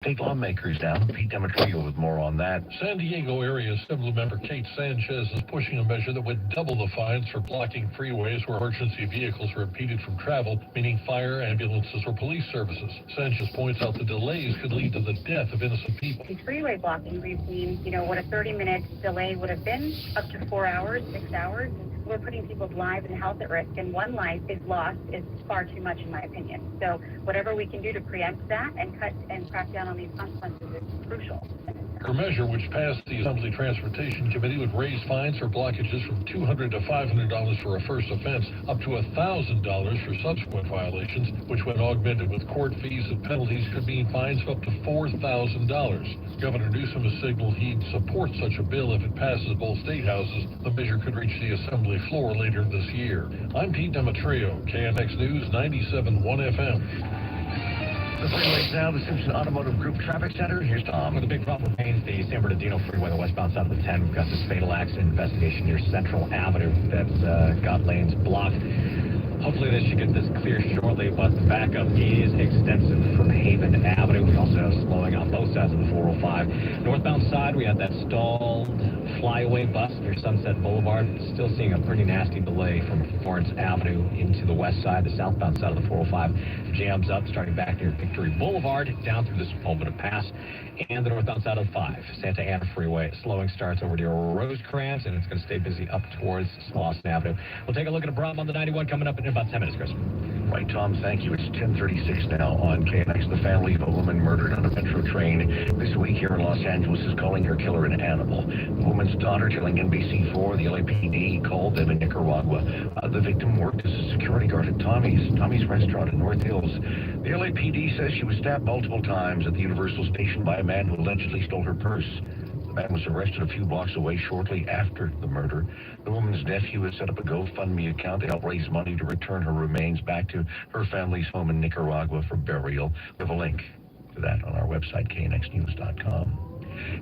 State lawmakers now. Pete Demetrio with more on that. San Diego area Assemblymember Kate Sanchez is pushing a measure that would double the fines for blocking freeways where emergency vehicles are impeded from travel, meaning fire, ambulances, or police services. Sanchez points out the delays could lead to the death of innocent people. These freeway blockings, we've seen, what a 30-minute delay would have been, up to 4 hours, 6 hours. We're putting people's lives and health at risk, and one life is lost is far too much, in my opinion. So whatever we can do to preempt that and cut and crack down on these consequences is crucial. Her measure, which passed the Assembly Transportation Committee, would raise fines for blockages from $200 to $500 for a first offense, up to $1,000 for subsequent violations, which, when augmented with court fees and penalties, could mean fines of up to $4,000. Governor Newsom has signaled he'd support such a bill if it passes both state houses. The measure could reach the Assembly floor later this year. I'm Pete Demetrio, KNX News 97.1 FM. The freeways now, the Simpson Automotive Group Traffic Center. Here's Tom. With a big problem remains the San Bernardino Freeway, the westbound side of the 10. We've got this fatal accident investigation near Central Avenue that's got lanes blocked. Hopefully they should get this clear shortly, but the backup is extensive from Haven Avenue. We also have slowing on both sides of the 405. Northbound side, we have that stalled flyaway bus near Sunset Boulevard. Still seeing a pretty nasty delay from Florence Avenue into the west side. The southbound side of the 405 jams up, starting back near Victory Boulevard, down through this Palmetto Pass, and the northbound side of the 5. Santa Ana Freeway slowing starts over near Rosecrans, and it's going to stay busy up towards Slauson Avenue. We'll take a look at a problem on the 91 coming up in about 10 minutes, Chris. Right, Tom, thank you. It's 10:36 now on KNX. The family of a woman murdered on a metro train this week here in Los Angeles is calling her killer an animal. The woman's daughter telling NBC4 the LAPD called them in Nicaragua. The victim worked as a security guard at Tommy's restaurant in North Hills. The LAPD says she was stabbed multiple times at the Universal Station by a man who allegedly stole her purse. The man was arrested a few blocks away shortly after the murder. The woman's nephew has set up a GoFundMe account to help raise money to return her remains back to her family's home in Nicaragua for burial. We have a link to that on our website, knxnews.com.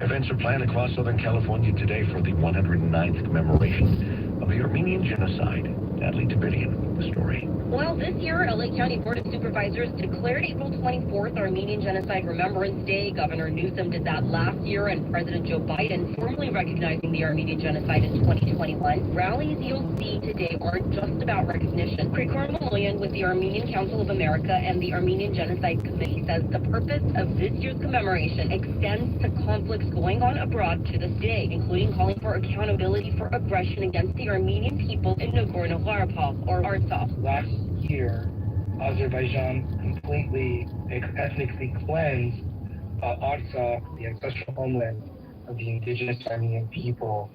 Events are planned across Southern California today for the 109th commemoration of the Armenian Genocide. Natalie Davidian with the story. Well, this year, LA County Board of Supervisors declared April 24th Armenian Genocide Remembrance Day. Governor Newsom did that last year, and President Joe Biden formally recognizing the Armenian Genocide in 2021. Rallies you'll see today aren't just about recognition. Krikor Maloyan with the Armenian Council of America and the Armenian Genocide Committee says the purpose of this year's commemoration extends to conflicts going on abroad to this day, including calling for accountability for aggression against the Armenian people in Nagorno-Karabakh, or Artsakh. Last year, Azerbaijan completely ethnically cleansed Artsakh, the ancestral homeland of the indigenous Armenian people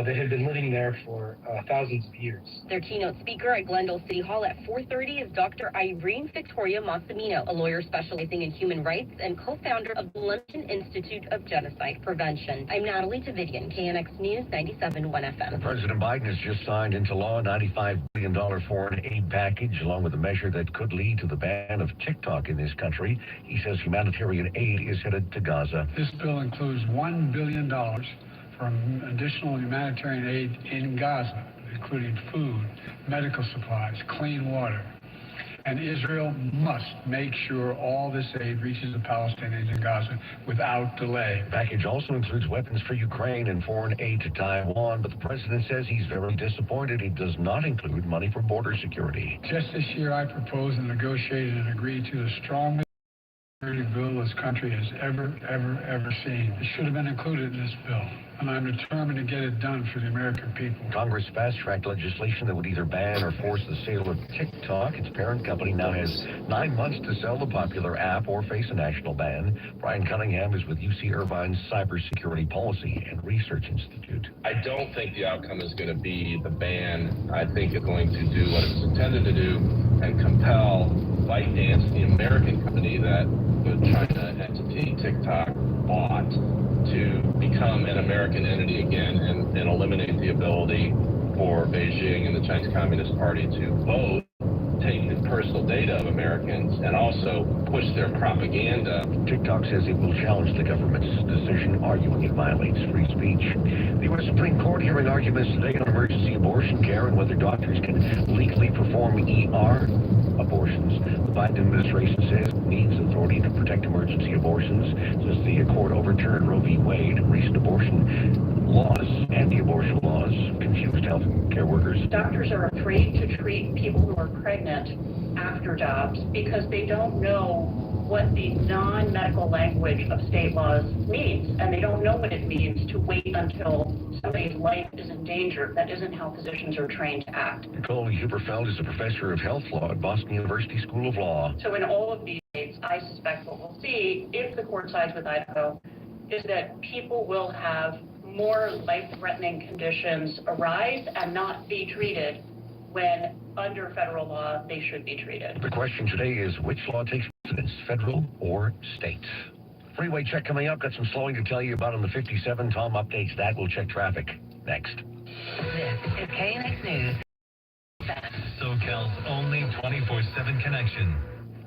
that had been living there for thousands of years. Their keynote speaker at Glendale City Hall at 4:30 is Dr. Irene Victoria Massimino, a lawyer specializing in human rights and co-founder of the London Institute of Genocide Prevention. I'm Natalie Tavidian, KNX News 97.1 FM. President Biden has just signed into law a $95 billion foreign aid package, along with a measure that could lead to the ban of TikTok in this country. He says humanitarian aid is headed to Gaza. This bill includes $1 billion from additional humanitarian aid in Gaza, including food, medical supplies, clean water. And Israel must make sure all this aid reaches the Palestinians in Gaza without delay. The package also includes weapons for Ukraine and foreign aid to Taiwan, but the president says he's very disappointed it does not include money for border security. Just this year, I proposed and negotiated and agreed to the strongest security bill this country has ever seen. It should have been included in this bill, and I'm determined to get it done for the American people. Congress fast-tracked legislation that would either ban or force the sale of TikTok. Its parent company now has 9 months to sell the popular app or face a national ban. Brian Cunningham is with UC Irvine's Cybersecurity Policy and Research Institute. I don't think the outcome is going to be the ban. I think it's going to do what it's intended to do and compel ByteDance, the American company that the China entity TikTok bought, to become an American entity again and eliminate the ability for Beijing and the Chinese Communist Party to both take the personal data of Americans and also push their propaganda. TikTok says it will challenge the government's decision, arguing it violates free speech. The U.S. Supreme Court hearing arguments today on emergency abortion care and whether doctors can legally perform ER. abortions. The Biden administration says it needs authority to protect emergency abortions since the court overturned Roe v. Wade. Recent abortion laws, anti-abortion laws, confused health care workers. Doctors are afraid to treat people who are pregnant after jobs because they don't know what the non-medical language of state laws means, and they don't know what it means to wait until somebody's life is in danger. That isn't how physicians are trained to act. Nicole Huberfeld is a professor of health law at Boston University School of Law. So in all of these states, I suspect what we'll see, if the court sides with Idaho, is that people will have more life-threatening conditions arise and not be treated when under federal law they should be treated. The question today is, which law takes precedence, federal or state? Freeway check coming up. Got some slowing to tell you about on the 57. Tom updates that. We'll check traffic next. This is KNX News. SoCal's only 24/7 connection.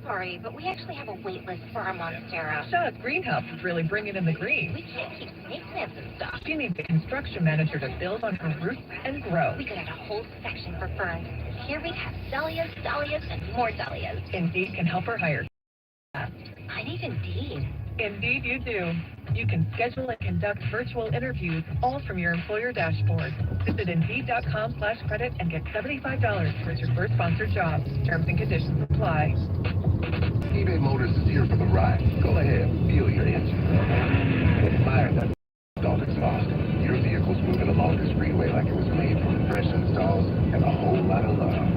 Sorry, but we actually have a wait list for our Monstera. Shaw's Greenhouse is really bringing in the green. We can't keep snake plants and stuff. She needs a construction manager to build on her roots and grow. We could add a whole section for ferns. Here we'd have dahlias, dahlias, and more dahlias. Indeed can help her hire. I need Indeed. Indeed you do. You can schedule and conduct virtual interviews all from your employer dashboard. Visit Indeed.com/credit and get $75 towards your first sponsored job. Terms and conditions apply. eBay Motors is here for the ride. Go ahead, feel your engine. Admire that dog exhaust. Your vehicle's moving along this freeway like it was made from fresh installs and a whole lot of love.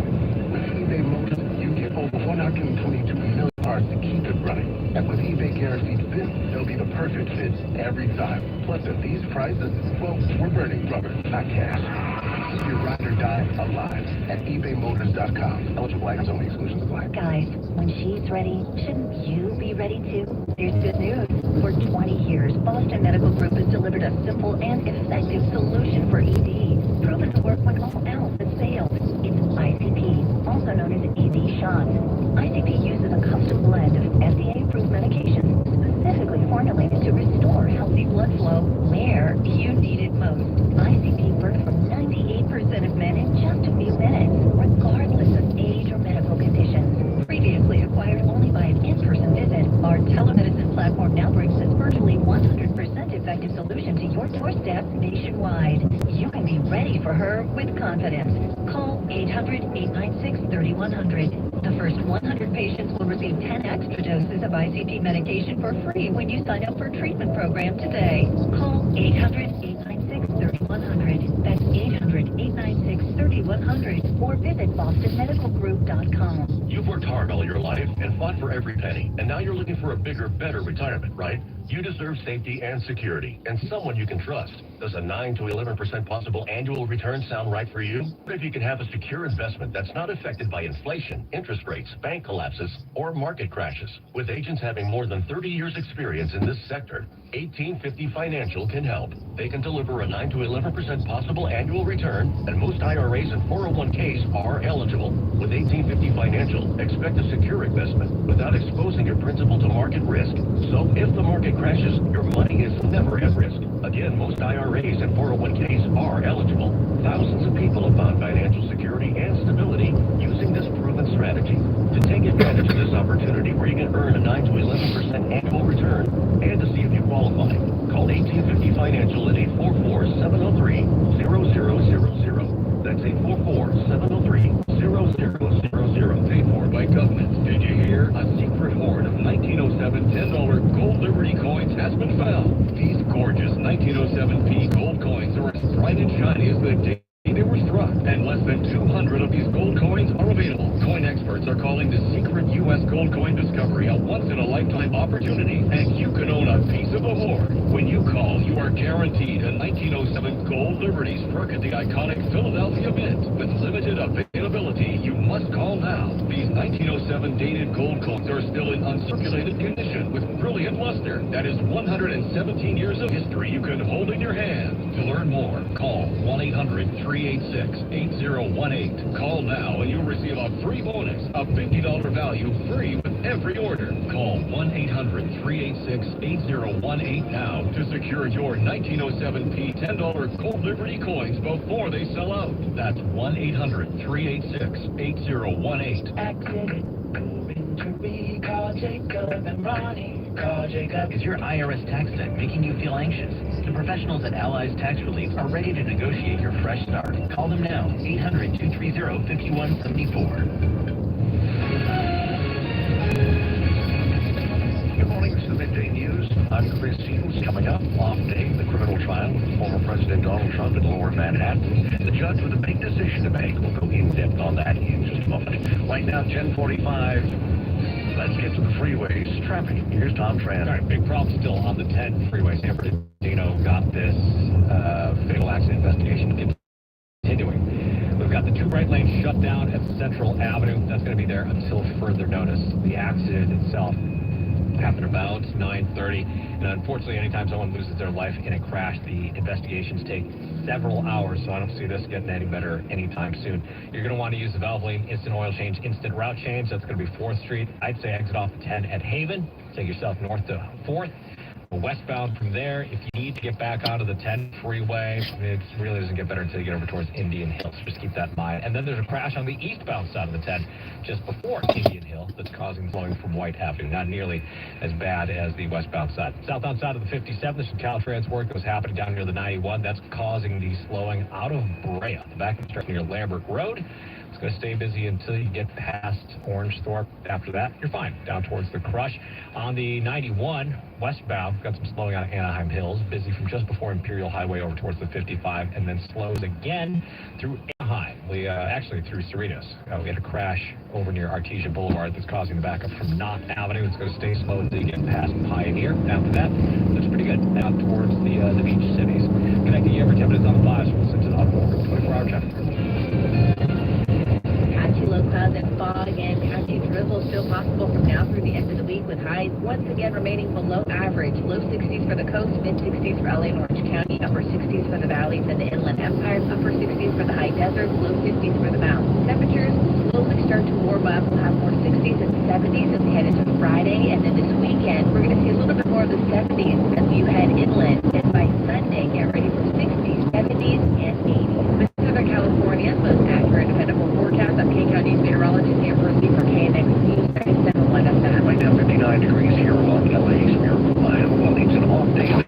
With eBay Motors, you get over 122 million parts to keep it running. And with eBay Guaranteed Fit, they'll be the perfect fit every time. Plus, at these prices, well, we're burning rubber, not cash. Keep your ride or die alive at ebaymotors.com. Eligible items only, exclusions apply. Guys, when she's ready, shouldn't you be ready too? There's good news. For 20 years, Boston Medical Group has delivered a simple and effective solution for ED, proven to work when all else has failed. It's ICP, also known as ED shots. ICP uses a custom blend of FDA-approved medications specifically formulated to restore healthy blood flow where you need it most. ICP works for 98% of men in just a few minutes, regardless of age or medical conditions. Previously acquired only by an in-person visit, our telemedicine platform now brings this virtually 100% effective solution to your doorstep nationwide. You can be ready for her with confidence. Call 800-896-3100. The first 100 patients will receive 10 extra doses of ICP medication for free when you sign up for a treatment program today. Call 800-896-3100. That's 800-896-3100 or visit bostonmedicalgroup.com. You've worked hard all your life and fought for every penny, and now you're looking for a bigger, better retirement, right? You deserve safety and security, and someone you can trust. Does a 9 to 11% possible annual return sound right for you? What if you can have a secure investment that's not affected by inflation, interest rates, bank collapses, or market crashes? With agents having more than 30 years experience in this sector, 1850 Financial can help. They can deliver a 9 to 11% possible annual return, and most IRAs and 401ks are eligible. With 1850 Financial, expect a secure investment without exposing your principal to market risk. So if the market crashes, your money is never at risk. Again, most IRAs and 401ks are eligible. Thousands of people have found financial security and stability using this proven strategy. To take advantage of this opportunity where you can earn a 9 to 11% annual return and to see if you qualify, call 1850 Financial at 844-703-0000. That's 844-703-0000. Paid for by government. Did you hear? A secret hoard of 1907 $10 gold Liberty coins has been found. These gorgeous 1907p gold coins are as bright and shiny as the day they were struck, and less than 200 of these gold coins are available. Coin experts are calling the secret U.S. gold coin discovery a once-in-a-lifetime opportunity, and you can own a piece of the hoard. When you call, you are guaranteed a 1907 gold Liberty struck at the iconic Philadelphia Mint. With limited availability, you must call now. These 1907 dated gold coins are still in uncirculated condition with brilliant luster. That is 117 years of history you can hold in your hand. To learn more, call 1-800-386-8018. Call now and you'll receive a free bonus, a $50 value free with every order. Call 1-800-386-8018 now to secure your 1907p $10 Gold Liberty coins before they sell out. That's 1-800-386-8018. Accident, moving to be, call Jacob and Ronnie. Call Jacob. Is your IRS tax debt making you feel anxious? The professionals at Allies Tax Relief are ready to negotiate your fresh start. Call them now, 800-230-5174. Good morning, this is the Midday News. I'm Chris Seals. Coming up, off day, the criminal trial of former President Donald Trump in Lower Manhattan. The judge with a big decision to make. We'll go in depth on that in just a moment. Right now, 10:45. Let's get to the freeways. Traffic. Here's Tom Tran. All right, big problem still on the 10 freeway. San Bernardino got this fatal accident investigation continuing. We've got the two right lanes shut down at Central Avenue. That's going to be there until further notice. The accident itself happened about 9:30. And unfortunately, anytime someone loses their life in a crash, the investigations take several hours, so I don't see this getting any better anytime soon. You're going to want to use the Valvoline Instant Oil Change, Instant Route Change. That's going to be 4th Street. I'd say exit off the 10 at Haven. Take yourself north to 4th. Westbound from there, if you need to get back onto the 10 freeway, it really doesn't get better until you get over towards Indian Hill. So just keep that in mind. And then there's a crash on the eastbound side of the 10 just before Indian Hill that's causing flowing from White Avenue. Not nearly as bad as the westbound side. Southbound side of the 57, there's some Caltrans work that was happening down near the 91. That's causing the slowing out of Brea. The back of the stretch near Lambert Road. It's going to stay busy until you get past Orangethorpe. After that, you're fine. Down towards the Crush. On the 91, westbound, got some slowing out of Anaheim Hills. Busy from just before Imperial Highway over towards the 55, and then slows again through Anaheim. Actually through Cerritos. We had a crash over near Artesia Boulevard that's causing the backup from Knott Avenue. It's going to stay slow until you get past Pioneer. After that, looks pretty good. Out towards the beach cities. Connecting you every 10 minutes on the 5, so we'll send to the 24-hour traffic. Low clouds and fog and patchy drizzle still possible from now through the end of the week, with highs once again remaining below average. Low 60s for the coast, mid 60s for LA and Orange County, upper 60s for the valleys and the Inland Empire, upper 60s for the high desert, low 50s for the mountains. Temperatures slowly start to warm up. We'll have more 60s and 70s as we head into Friday, and then this weekend we're going to see a little bit more of the 70s as you head inland. And by Sunday, get ready for 60s, 70s, and 80s. Pacific California, most accurate dependable forecast. I'm King County meteorologist Amber Lee for KNX News 97.1 FM. Right now, 59 degrees here on LA's Miracle Mile. Well, it's an off day.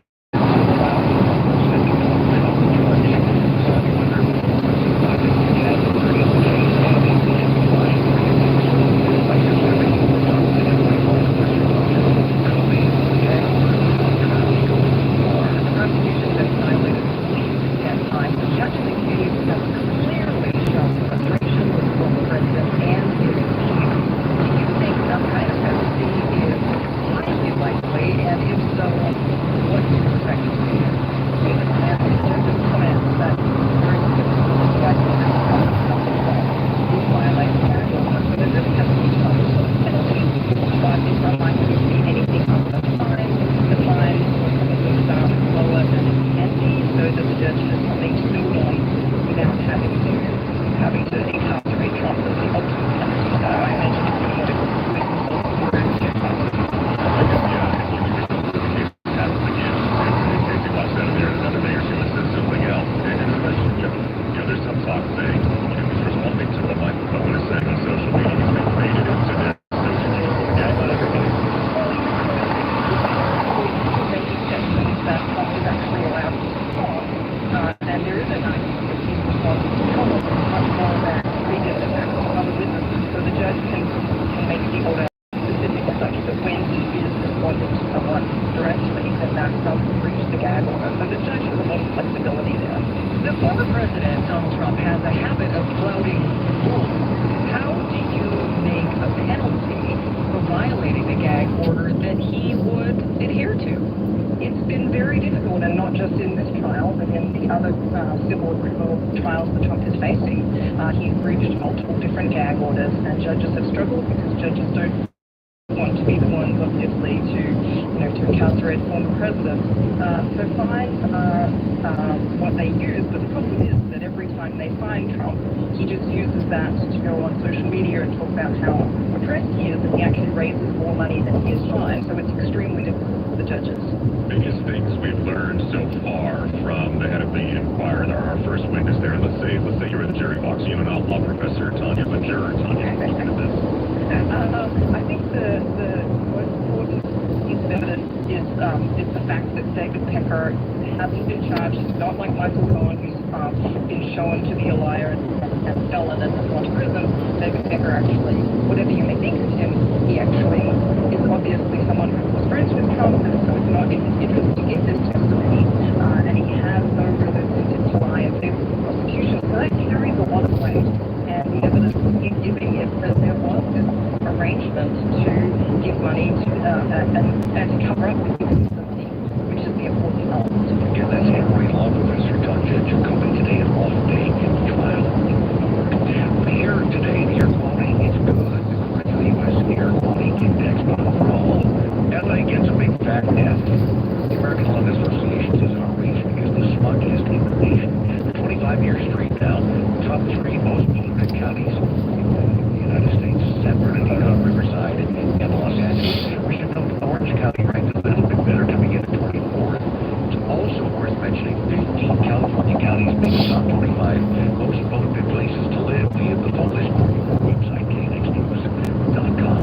So fines are what they use, but the problem is that every time they find Trump, he just uses that to go on social media and talk about how oppressed he is, and he actually raises more money than he is fined. So it's extremely difficult for the judges. Biggest things we've learned so far from the head of the Inquirer, our first witness there. Let's say you're in the jury box, you know, an law professor, Tanya, the juror, Tanya, looking at this. I think the most important piece of evidence is the fact that David Pecker hasn't been charged. It's not like Michael Cohen, who's been shown to be a liar and stolen and has gone to prison. David Pecker actually, whatever you may think of him, he actually is obviously someone who was friends with Trump, and so it's not in his interest to give this testimony, and he has no real incentive to lie in favor of the prosecution. So that carries a lot of weight, and the evidence he's giving is that there was this arrangement to give money to and to cover up the inconsistency, which is the important element. Yeah, that's Emory Law Professor Tanya Jacoby today at Law Day in the trial. Here today, the air quality is good according to the U.S. Air Quality Index, but overall, LA gets a big fat F. The American Lung Association says outraged because the smoggiest in the nation. 25-year streak now, top 3 most polluted counties in the United States, San Bernardino, Riverside, and Los Angeles. We should note Orange County ranked a little bit better, coming in at 24th. It's also worth mentioning 15 California counties being the top 25 most polluted places to live via the full list website, knxnews.com.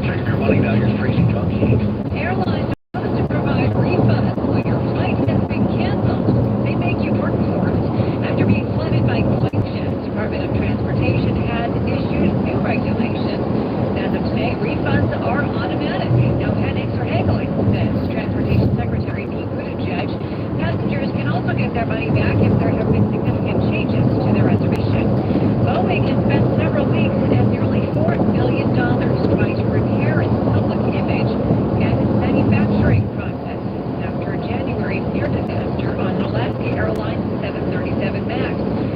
Check your money now, you're Tracy Johnson. Airlines are supposed to provide refunds when your flight has been canceled. They make you work for it. After being flooded by questions, Department of Transportation has issued new regulations. As of today, refunds are automatic. No headaches or haggling, says Transportation Secretary Pete Buttigieg. Passengers can also get their money back if there have been significant changes to their reservation. Boeing has spent several weeks and nearly $4 billion trying to repair its public image and its manufacturing process after January's near disaster on Alaska Airlines 737 MAX.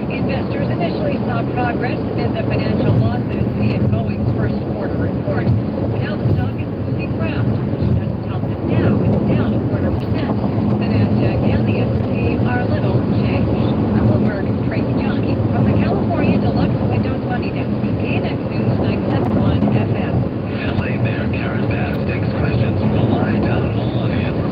Investors initially saw progress in the financial losses in Boeing's first quarter report. Now the stock is losing ground, which doesn't help it now. It's down 0.25%. The Nasdaq and the S&P are little changed. I'm Bloomberg Tracy Johnny from the California Deluxe Windows Money Desk. KNX News 971 FM. LA Mayor Karen Bass takes questions from the live town hall audience.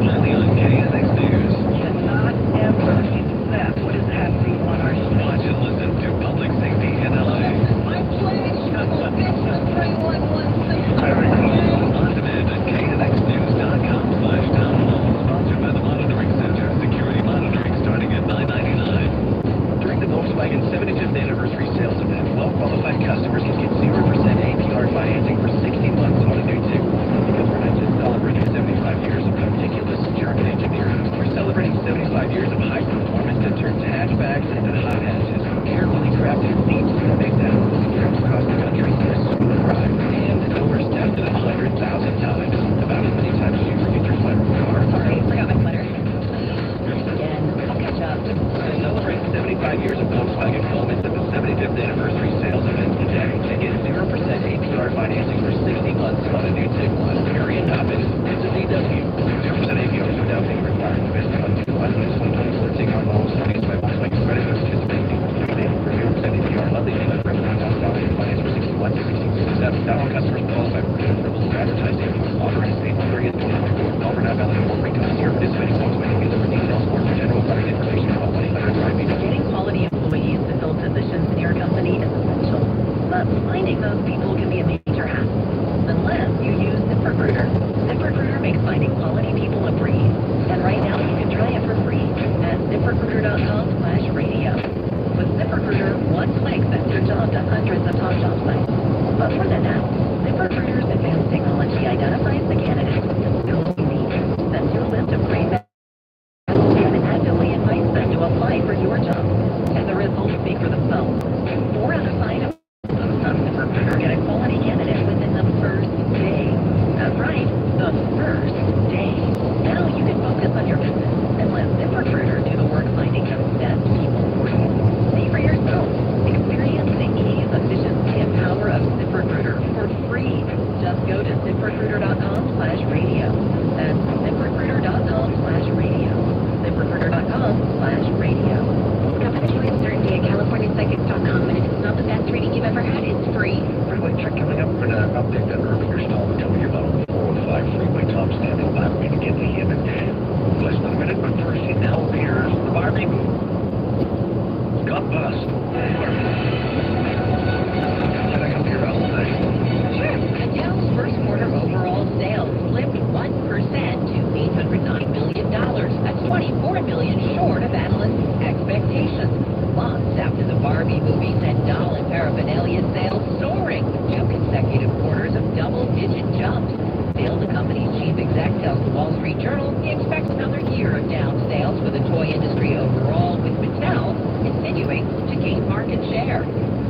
Only on KNX News. Cannot ever accept what is happening on our streets. Watch and listen to Public Safety in LA. I pledge bitches 3116. On demand at knxnews.com/download. Sponsored by the Monitoring Center. Security monitoring starting at $9.99. During the Volkswagen 75th anniversary sales event, well-qualified customers can get 0% APR financing for 60 months on a new Tiguan. Because we're not just celebrating 75 years of meticulous German engineering, we're celebrating 75 years of high performance that turns hatchbacks into hot hatches. Carefully crafted seats to make that trips across the country in a smooth ride. And doors tested 100,000 times. About as many times as you forget your sweater. Sorry, forgot my sweater. Again, I'll catch up. Celebrate 75 years of Volkswagen moments at the 75th anniversary sales event today. And get 0% APR financing for 60 months on a new Tiguan. Hurry and hop in. It's a VW. 0% APR for down payment required. Investing on Tiguan units 2024 Tiguan models financed by Volkswagen Credit for participating dealers. For 0% APR monthly payment for $1,000 finance for 61 to 1667. Not all customers qualify for privilege to advertise APR. Authorized date 30th 2024. Offer not valid for free here. Participating Volkswagen dealer for details or for general product information. Call 1-800-5 Getting quality employees to fill positions in your company is essential, but finding those people can be a major hassle unless you use ZipRecruiter. ZipRecruiter makes finding quality people a breeze, and right now you can try it for free at ZipRecruiter.com/radio. With ZipRecruiter, one click sends your job to hundreds of top job sites. But more than that, ZipRecruiter's advanced technology identifies the candidates who you need, sends you a list of great and actively invites them to apply for your job. And the results speak for themselves. 4 out of 5 of those on ZipRecruiter get a quality candidate within the first day. That's right, the first day. Now you can focus on your business and let ZipRecruiter do the work finding the best people for you. See for yourself. Experience the ease, efficiency, and power of ZipRecruiter for free. Just go to ZipRecruiter.com/radio. That's ZipRecruiter.com/radio. ZipRecruiter. californiapsychics.com/radio. Discover the joy and certainty at californiapsychics.com, and if it's not the best reading you've ever had, it's free. Freeway check coming up. We're going to update that earlier stall that told you about on the 405 freeway. Tom standing by. We're going to get to him in less than a minute, but first, now here's the Barbie movie. Got bust. Can I come here all day? Sure. Adele's first quarter overall sales slipped 1% to $809 million. That's $24 million short of analysts' expectations. Months after the Barbie movie sent doll and paraphernalia sales soaring with 2 consecutive quarters of double-digit jumps. Bill, the company's chief exec, tells the Wall Street Journal he expects another year of down sales for the toy industry overall, with Mattel continuing to gain market share.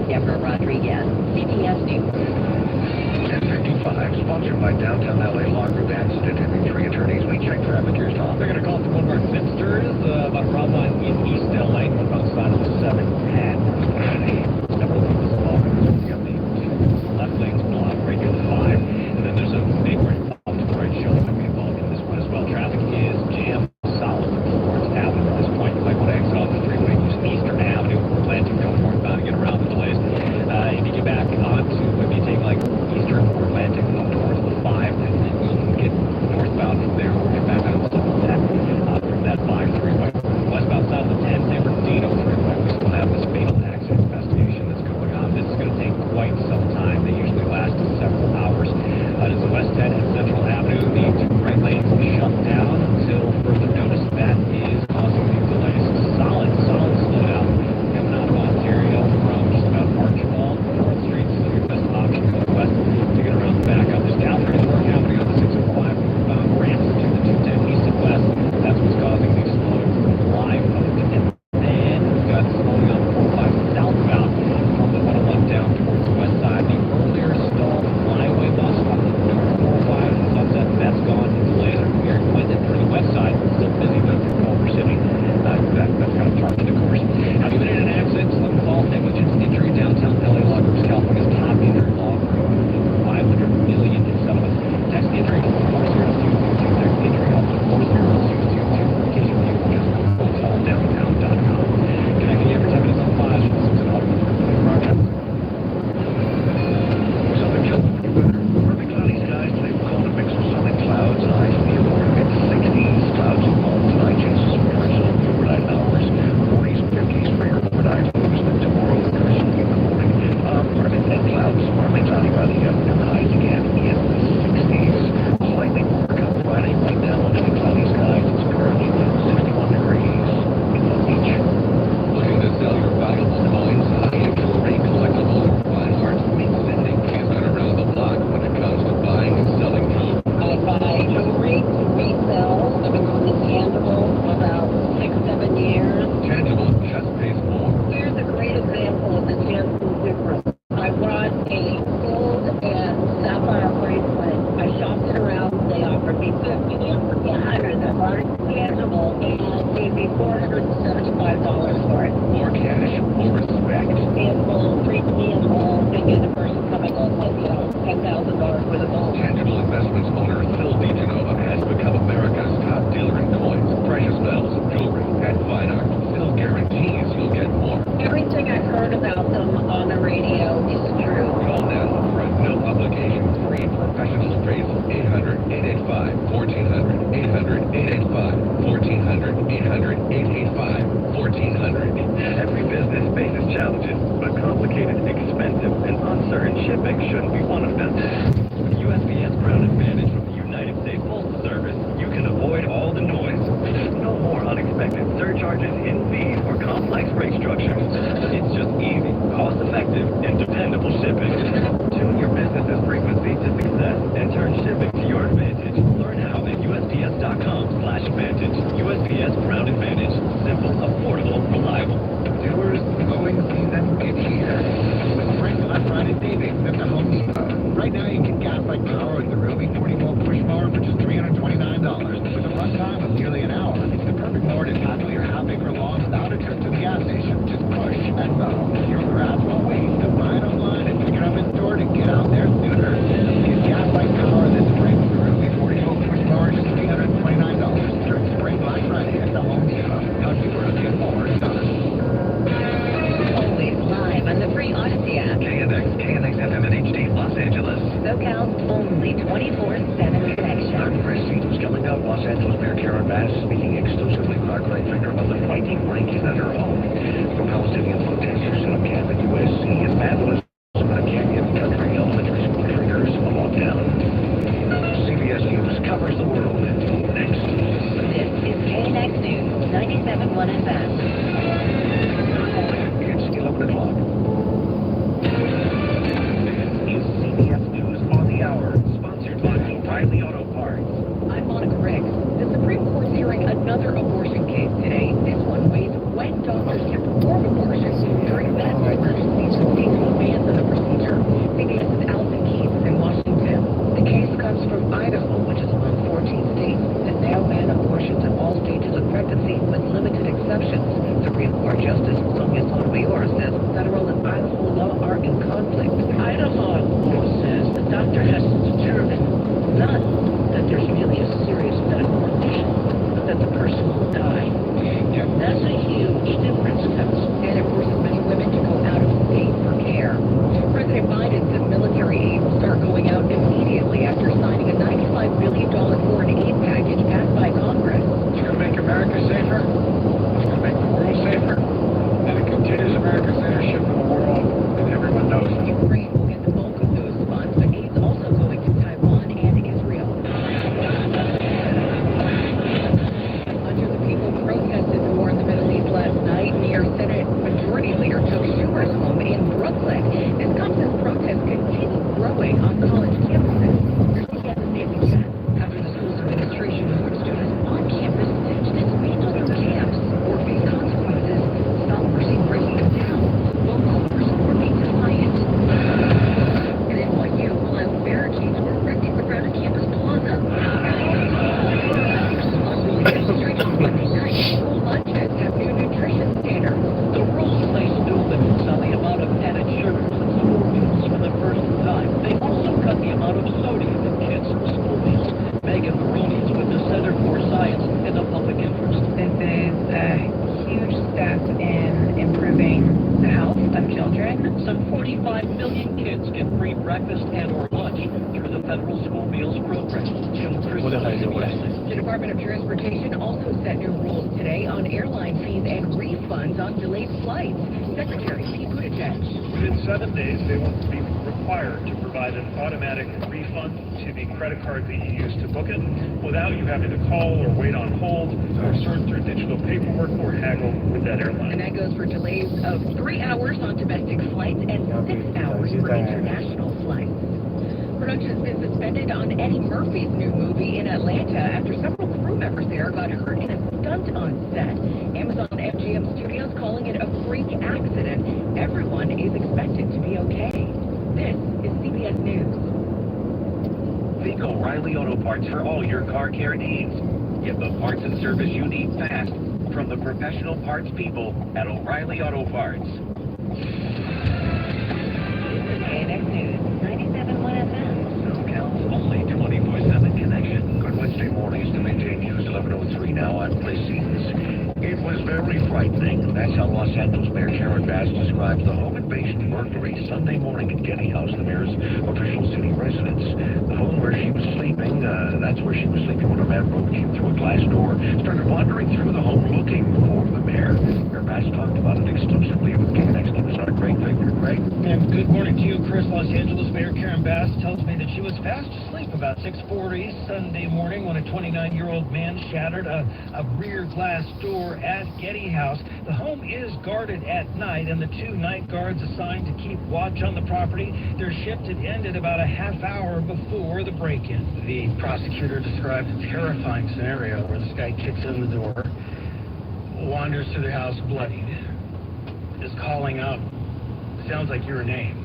Deborah Rodriguez, CBS News. 10:55, sponsored by Downtown LA Law Group Accident and Injury Attorneys. We check traffic. Here's Tom. They're going to call from one of our Zipsters about a problem in East LA, northbound side of the 710. Never leave this long. You got the left lane's blocked, regular 5, and then there's a big right off to the right shoulder that we involved in this one as well. Traffic is jammed solid towards Avenue at this point. You might want to exit off the freeway, use Eastern Avenue or Atlantic going northbound to get around the delays. If you get back onto, if you take like Eastern or Atlantic up towards the 5, and then you can get northbound from there, or get back on the 10 from that 5 freeway. Westbound side of the 10, San Bernardino freeway, we still have this fatal accident investigation that's going on. This is going to take quite some time. They usually last several hours. It's the West 10 and Central Avenue. The 2 right lanes shut down until further notice. That is causing these delays. Solid slowdown coming out of Ontario from just about Archibald, 4th Street. So your best option goes west to get around the back up. There's California Park Avenue on the 605 ramps to the 210 east and west. That's what's causing these slowing live mode. And then we've got slowing on the 405 southbound from the 101 down towards the west side. The earlier stalled flyaway bus on the north 405 and Sunset, that's gone. The delays are cleared. Clinton for the west side, still busy though through Culver City. That's kind of charged the course. Have you been in an accident, slip, fall, negligence, injury, downtown LA Law Group's California's top injury law firm, $500 million in settlements. Text injury to 40222. Text injury help to 40222. In case you're new, just call downtown.com. Connecting you every 10 minutes on Flash. This is an automatic broadcast. Southern California weather. Perfect cloudy skies today. We're calling a mix of sun and clouds. Highs in the lower mid-60s. Clouds involved tonight. Chances of freezing overnight hours. 40s and 50s for your overnight. Tomorrow, there's in the morning. Partly and clouds. Partly cloudy by the afternoon. Highs again in the 60s. Slightly more come Friday. Right now, under the cloudy skies. It's currently 61 degrees in the beach. Looking to sell your valuable coins, high-end jewelry, collectibles, or fine art? Meet Cindy. She's been around the block when it comes to buying and selling jewelry. I buy jewelry to resell. I've been on this tangible for about 6-7 years. Tangible just pays more. Here's a great example of the Janssen difference. I brought a gold and sapphire bracelet. I shopped it around. They offered me $50, $100 that aren't tangible, and gave me $475 for it. More cash, more respect. Tangible, treat me as well. They get the person coming in with, $10,000 worth of gold. Tangible Investments owner Phil DeGenova has become America's top dealer in coins, precious metals, jewelry, and fine art. Phil guarantees you'll get more. Everything I've heard about them on the radio is true. Call now for a no obligation free professional appraisal. 800-885-1400. 800-885-1400. 800-885-1400. Every business faces challenges, but complicated, expensive, and uncertain shipping shouldn't be one of them. With USPS Ground Advantage from the United States Postal Service, you can avoid all the noise. No more unexpected surcharges, hidden fees, or complex rate structures. It's just easy, cost-effective, and dependable shipping. Tune your business's frequency to success and turn shipping to your advantage. Learn how at USPS.com/advantage. USPS Ground Advantage. Simple, affordable, reliable. Viewers, mowing season is here. With Frank Black Friday savings at the Home Depot. Right now you can gas-like power with the Ryobi 44 push mower for just $329. With a runtime of nearly an hour, it's the perfect mower to tackle your half-acre lawn without a trip to the gas station. Just push and Connection. I'm Chris Stevens. Coming up, Los Angeles Mayor Karen Bass speaking exclusively with our Craig Finger about the frightening break-in at her home. From Palestinian protesters in a camp at USC and vandalism at a Canyon Country Elementary School triggers a lockdown. CBS News covers the world. Next. This is KNX News, 97.1 FM. Good morning. It's 11 o'clock. This is CBS News on the Hour, sponsored by O'Reilly Auto Parts. I'm Monica Riggs. The Supreme Court's hearing another abortion case today. This one weighs when doctors can perform abortions during medical emergencies and states will ban the procedure. CBS's Allison Keats in Washington. The case comes from Idaho, which is among 14 states that now ban abortions at all stages of pregnancy with limited exceptions. Supreme Court Justice Sonia Sotomayor says federal and Idaho law are in conflict. Idaho law says the doctor has to determine not that there's really a serious medical condition, but that the person will die. That's a huge difference, and it forces many women to go out of state for care. President Biden said military aid will start going out immediately after signing a $95 billion foreign aid package passed by Congress. It's going to make America safer. It's going to make the world safer. And it continues America's leadership in the world, and everyone knows it. Ukraine will get the bulk of those funds, but aid's also going to Taiwan and Israel. Under the people protested the war in the Middle East last night near Senate Majority Leader Chuck Schumer's home in Brooklyn. This comes as protests continue growing on college campuses. Here's CBS's Nancy Chen. After the school's administration ordered students on campus to disband other camps or face consequences, stop forcing breaking them down. Locals were being defiant. And NYU will have barricades erected around a campus plaza. Monday night, school lunches have new nutrition standards. The rules place new limits on the amount of added sugars in school meals for the first time. They also cut the amount of sodium in kids' school meals. Megan Maroney is with the Center for Science in the Public Interest. This is a huge step in improving the health of children. Some 45 million kids get free breakfast and or lunch through the federal school meals program. Jim Crystal, CBS. The Department of Transportation also set new rules today on airline fees and refunds on delayed flights. Secretary Pete Buttigieg. Within 7 days, they will be required to provide an automatic refund to the credit card that you use to book it without you having to call or wait on hold or sort through digital paperwork or haggle with that airline. And that goes for delays of 3 hours on domestic flights and 6 hours for international flights. Production has been suspended on Eddie Murphy's new movie in Atlanta after several crew members there got hurt in a stunt on set. Amazon MGM Studios calling it a freak accident. Everyone is expected to be okay. This is CBS News. Think O'Reilly Auto Parts for all your car care needs. Get the parts and service you need fast from the professional parts people at O'Reilly Auto Parts. This is KNX News, 97.1 FM. SoCal's only 24/7 connection. Good Wednesday morning. It's the Midday News, 11:03 now. I'm Chris Stevens. It was very frightening. That's how Los Angeles Mayor Karen Bass describes the home-based burglary Sunday morning at Getty House, the mayor's official city residence. The home where she was sleeping, that's where she was sleeping when a man broke in through a glass door, started wandering through the home looking for the mayor. Mayor Bass talked about it exclusively with KNX News on a Craig Finger. Craig? And good morning to you, Chris. Los Angeles Mayor Karen Bass tells me that she was fast asleep about 6:40 Sunday morning when a 29-year-old man shattered a rear glass door at Getty House. The home is guarded at night, and the 2 night guards assigned to keep watch on the property, their shift had ended about a half hour before the break-in. The prosecutor described a terrifying scenario where this guy kicks in the door, wanders through the house bloodied, is calling out, sounds like your name,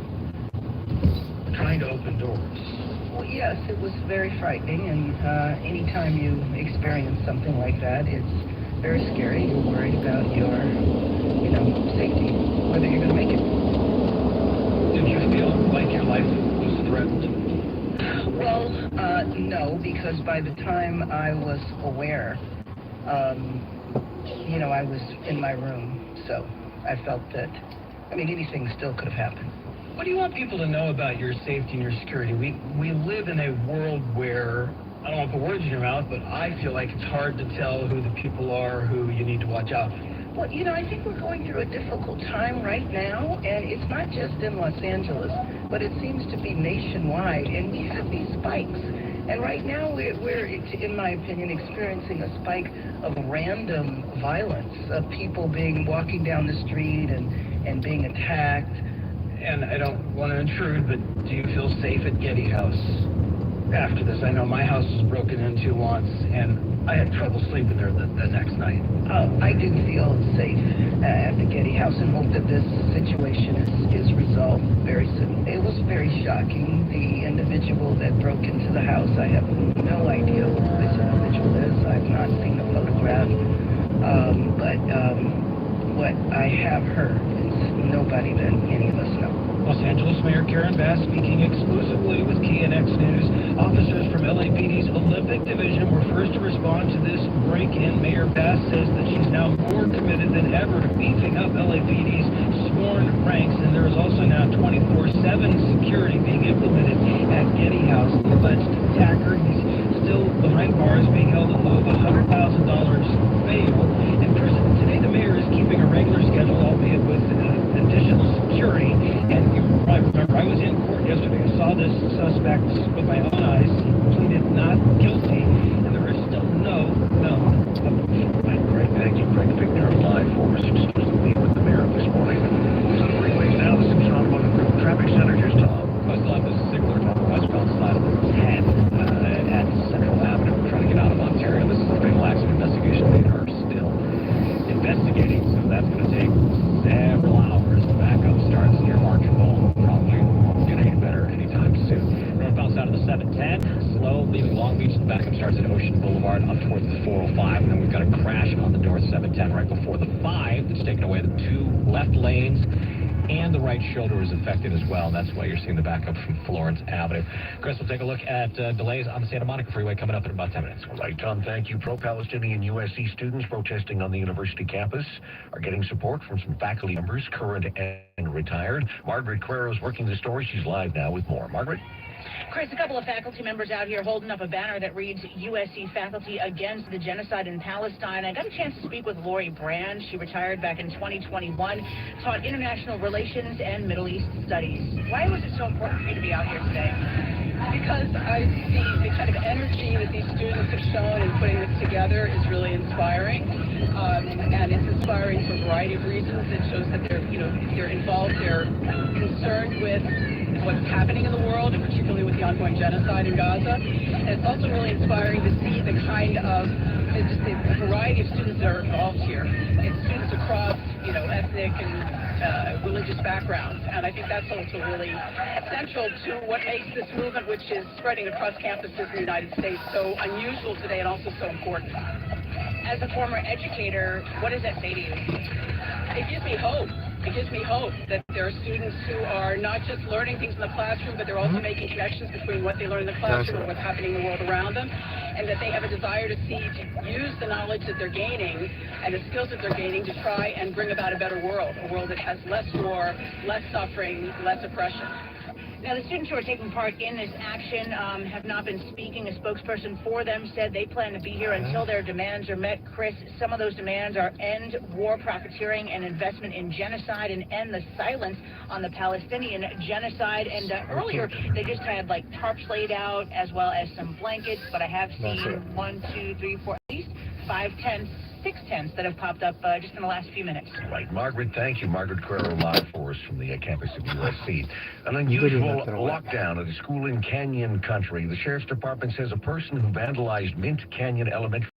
trying to open doors. Well, yes, it was very frightening, and anytime you experience something like that, it's very scary. You're worried about your, safety, whether you're going to make it. Did you feel like your life was threatened? Well, no, because by the time I was aware, I was in my room, so I felt that, anything still could have happened. What do you want people to know about your safety and your security? We live in a world where, I don't want to put words in your mouth, but I feel like it's hard to tell who the people are who you need to watch out for. Well, I think we're going through a difficult time right now, and it's not just in Los Angeles, but it seems to be nationwide, and we have these spikes. And right now we're, in my opinion, experiencing a spike of random violence, of people walking down the street and being attacked. And I don't want to intrude, but do you feel safe at Getty House after this? I know my house was broken into once, and I had trouble sleeping there the next night. I do feel safe at the Getty House and hope that this situation is resolved very soon. It was very shocking. The individual that broke into the house, I have no idea who this individual is. I've not seen a photograph. But what I have heard is nobody that any of us know. Los Angeles Mayor Karen Bass speaking exclusively with KNX News. Officers from LAPD's Olympic Division were first to respond to this break-in. Mayor Bass says that she's now more committed than ever to beefing up LAPD's sworn ranks, and there is also now 24/7 security being implemented at Getty House. The alleged attacker, he's still behind bars, being held in lieu of $100,000 bail. And today the mayor is keeping a regular schedule, albeit with additional security. And you probably remember, I was in court yesterday. I saw this suspect with my own eyes. He pleaded not guilty, and there is still no known. Great, thank you, Craig Fichtner, live for us exclusively with the mayor this morning. So the freeways now, the Simpson Automotive Group Traffic Center. Here's Tom. I still have this Sigler on the westbound side of the 10 at Central Avenue. We're trying to get out of Ontario. This is a fatal accident investigation. They are still investigating, so that's going to take several hours. The backup starts near Marginville. Probably won't get any better anytime soon. Northbound side of the 710, slow, leaving Long Beach. The backup starts at Ocean Boulevard up towards the 405, and then we've got a crash on the North 710 right before the 5 that's taken away the 2 left lanes. And the right shoulder is affected as well, and that's why you're seeing the backup from Florence Avenue. Chris, we'll take a look at delays on the Santa Monica Freeway coming up in about 10 minutes. All right, Tom, thank you. Pro-Palestinian USC students protesting on the university campus are getting support from some faculty members, current and retired. Margaret Carrero is working the story. She's live now with more. Margaret? Chris, a couple of faculty members out here holding up a banner that reads USC faculty against the genocide in Palestine. I got a chance to speak with Lori Brand. She retired back in 2021, taught international relations and Middle East studies. Why was it so important for you to be out here today? Because I see the kind of energy that these students have shown in putting this together is really inspiring. And it's inspiring for a variety of reasons. It shows that they're involved, they're concerned with what's happening in the world, and particularly with the ongoing genocide in Gaza. And it's also really inspiring to see the kind of just the variety of students that are involved here. It's students across, ethnic and religious backgrounds, and I think that's also really central to what makes this movement, which is spreading across campuses in the United States, so unusual today and also so important. As a former educator, what does that say to you? It gives me hope. It gives me hope that there are students who are not just learning things in the classroom, but they're also making connections between what they learn in the classroom and what's happening in the world around them, and that they have a desire to use the knowledge that they're gaining and the skills that they're gaining to try and bring about a better world, a world that has less war, less suffering, less oppression. Now, the students who are taking part in this action have not been speaking. A spokesperson for them said they plan to be here until their demands are met. Chris, some of those demands are end war profiteering and investment in genocide and end the silence on the Palestinian genocide. And earlier, they just had tarps laid out as well as some blankets. But I have seen 1, 2, 3, 4, at least 5 tents, 6 tents that have popped up just in the last few minutes. Right, Margaret, thank you. Margaret Carrero live for us from the campus of USC. An unusual lockdown at a school in Canyon Country. The Sheriff's Department says a person who vandalized Mint Canyon Elementary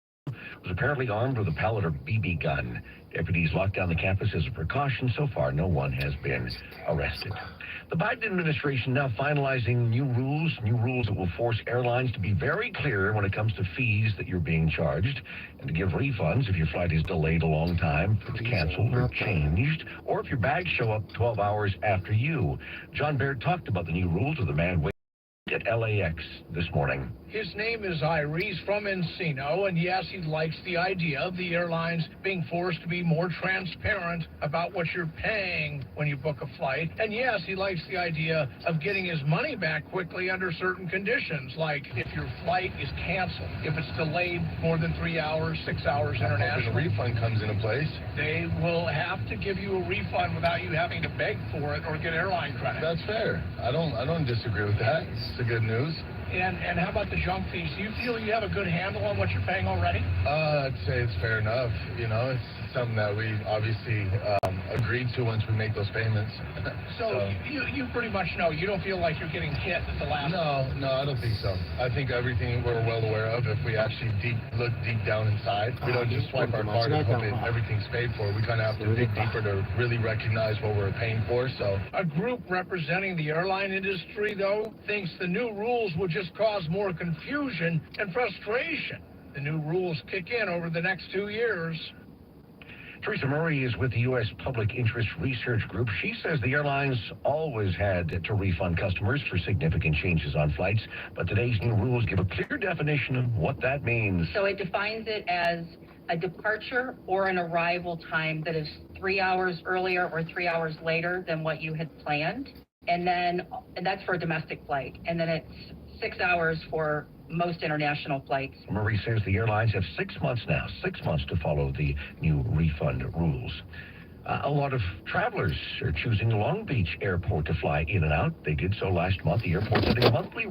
was apparently armed with a pellet or BB gun. Deputies locked down the campus as a precaution. So far, no one has been arrested. The Biden administration now finalizing new rules that will force airlines to be very clear when it comes to fees that you're being charged and to give refunds if your flight is delayed a long time, if it's canceled or changed, or if your bags show up 12 hours after you. John Baird talked about the new rules with the man waiting at LAX this morning. His name is Iris from Encino, and yes, he likes the idea of the airlines being forced to be more transparent about what you're paying when you book a flight. And yes, he likes the idea of getting his money back quickly under certain conditions, like if your flight is canceled, if it's delayed more than 3 hours, 6 hours international. The refund comes into place. They will have to give you a refund without you having to beg for it or get airline credit. That's fair. I don't disagree with that. It's the good news. And how about the junk fees? Do you feel you have a good handle on what you're paying already? I'd say it's fair enough. You know, it's something that we obviously agreed to once we make those payments. So you pretty much know. You don't feel like you're getting hit at the last. No, I don't think so. I think everything we're well aware of. If we actually look deep down inside, we don't just swipe our card and hope everything's paid for. We kind of have to dig deeper to really recognize what we're paying for. So a group representing the airline industry, though, thinks the new rules will just cause more confusion and frustration. The new rules kick in over the next 2 years. Teresa Murray is with the U.S. Public Interest Research Group. She says the airlines always had to refund customers for significant changes on flights, but today's new rules give a clear definition of what that means. So it defines it as a departure or an arrival time that is 3 hours earlier or 3 hours later than what you had planned. And that's for a domestic flight. And then it's 6 hours for most international flights. Murray says the airlines have 6 months now, 6 months to follow the new refund rules. A lot of travelers are choosing Long Beach Airport to fly in and out. They did so last month. The airport set a monthly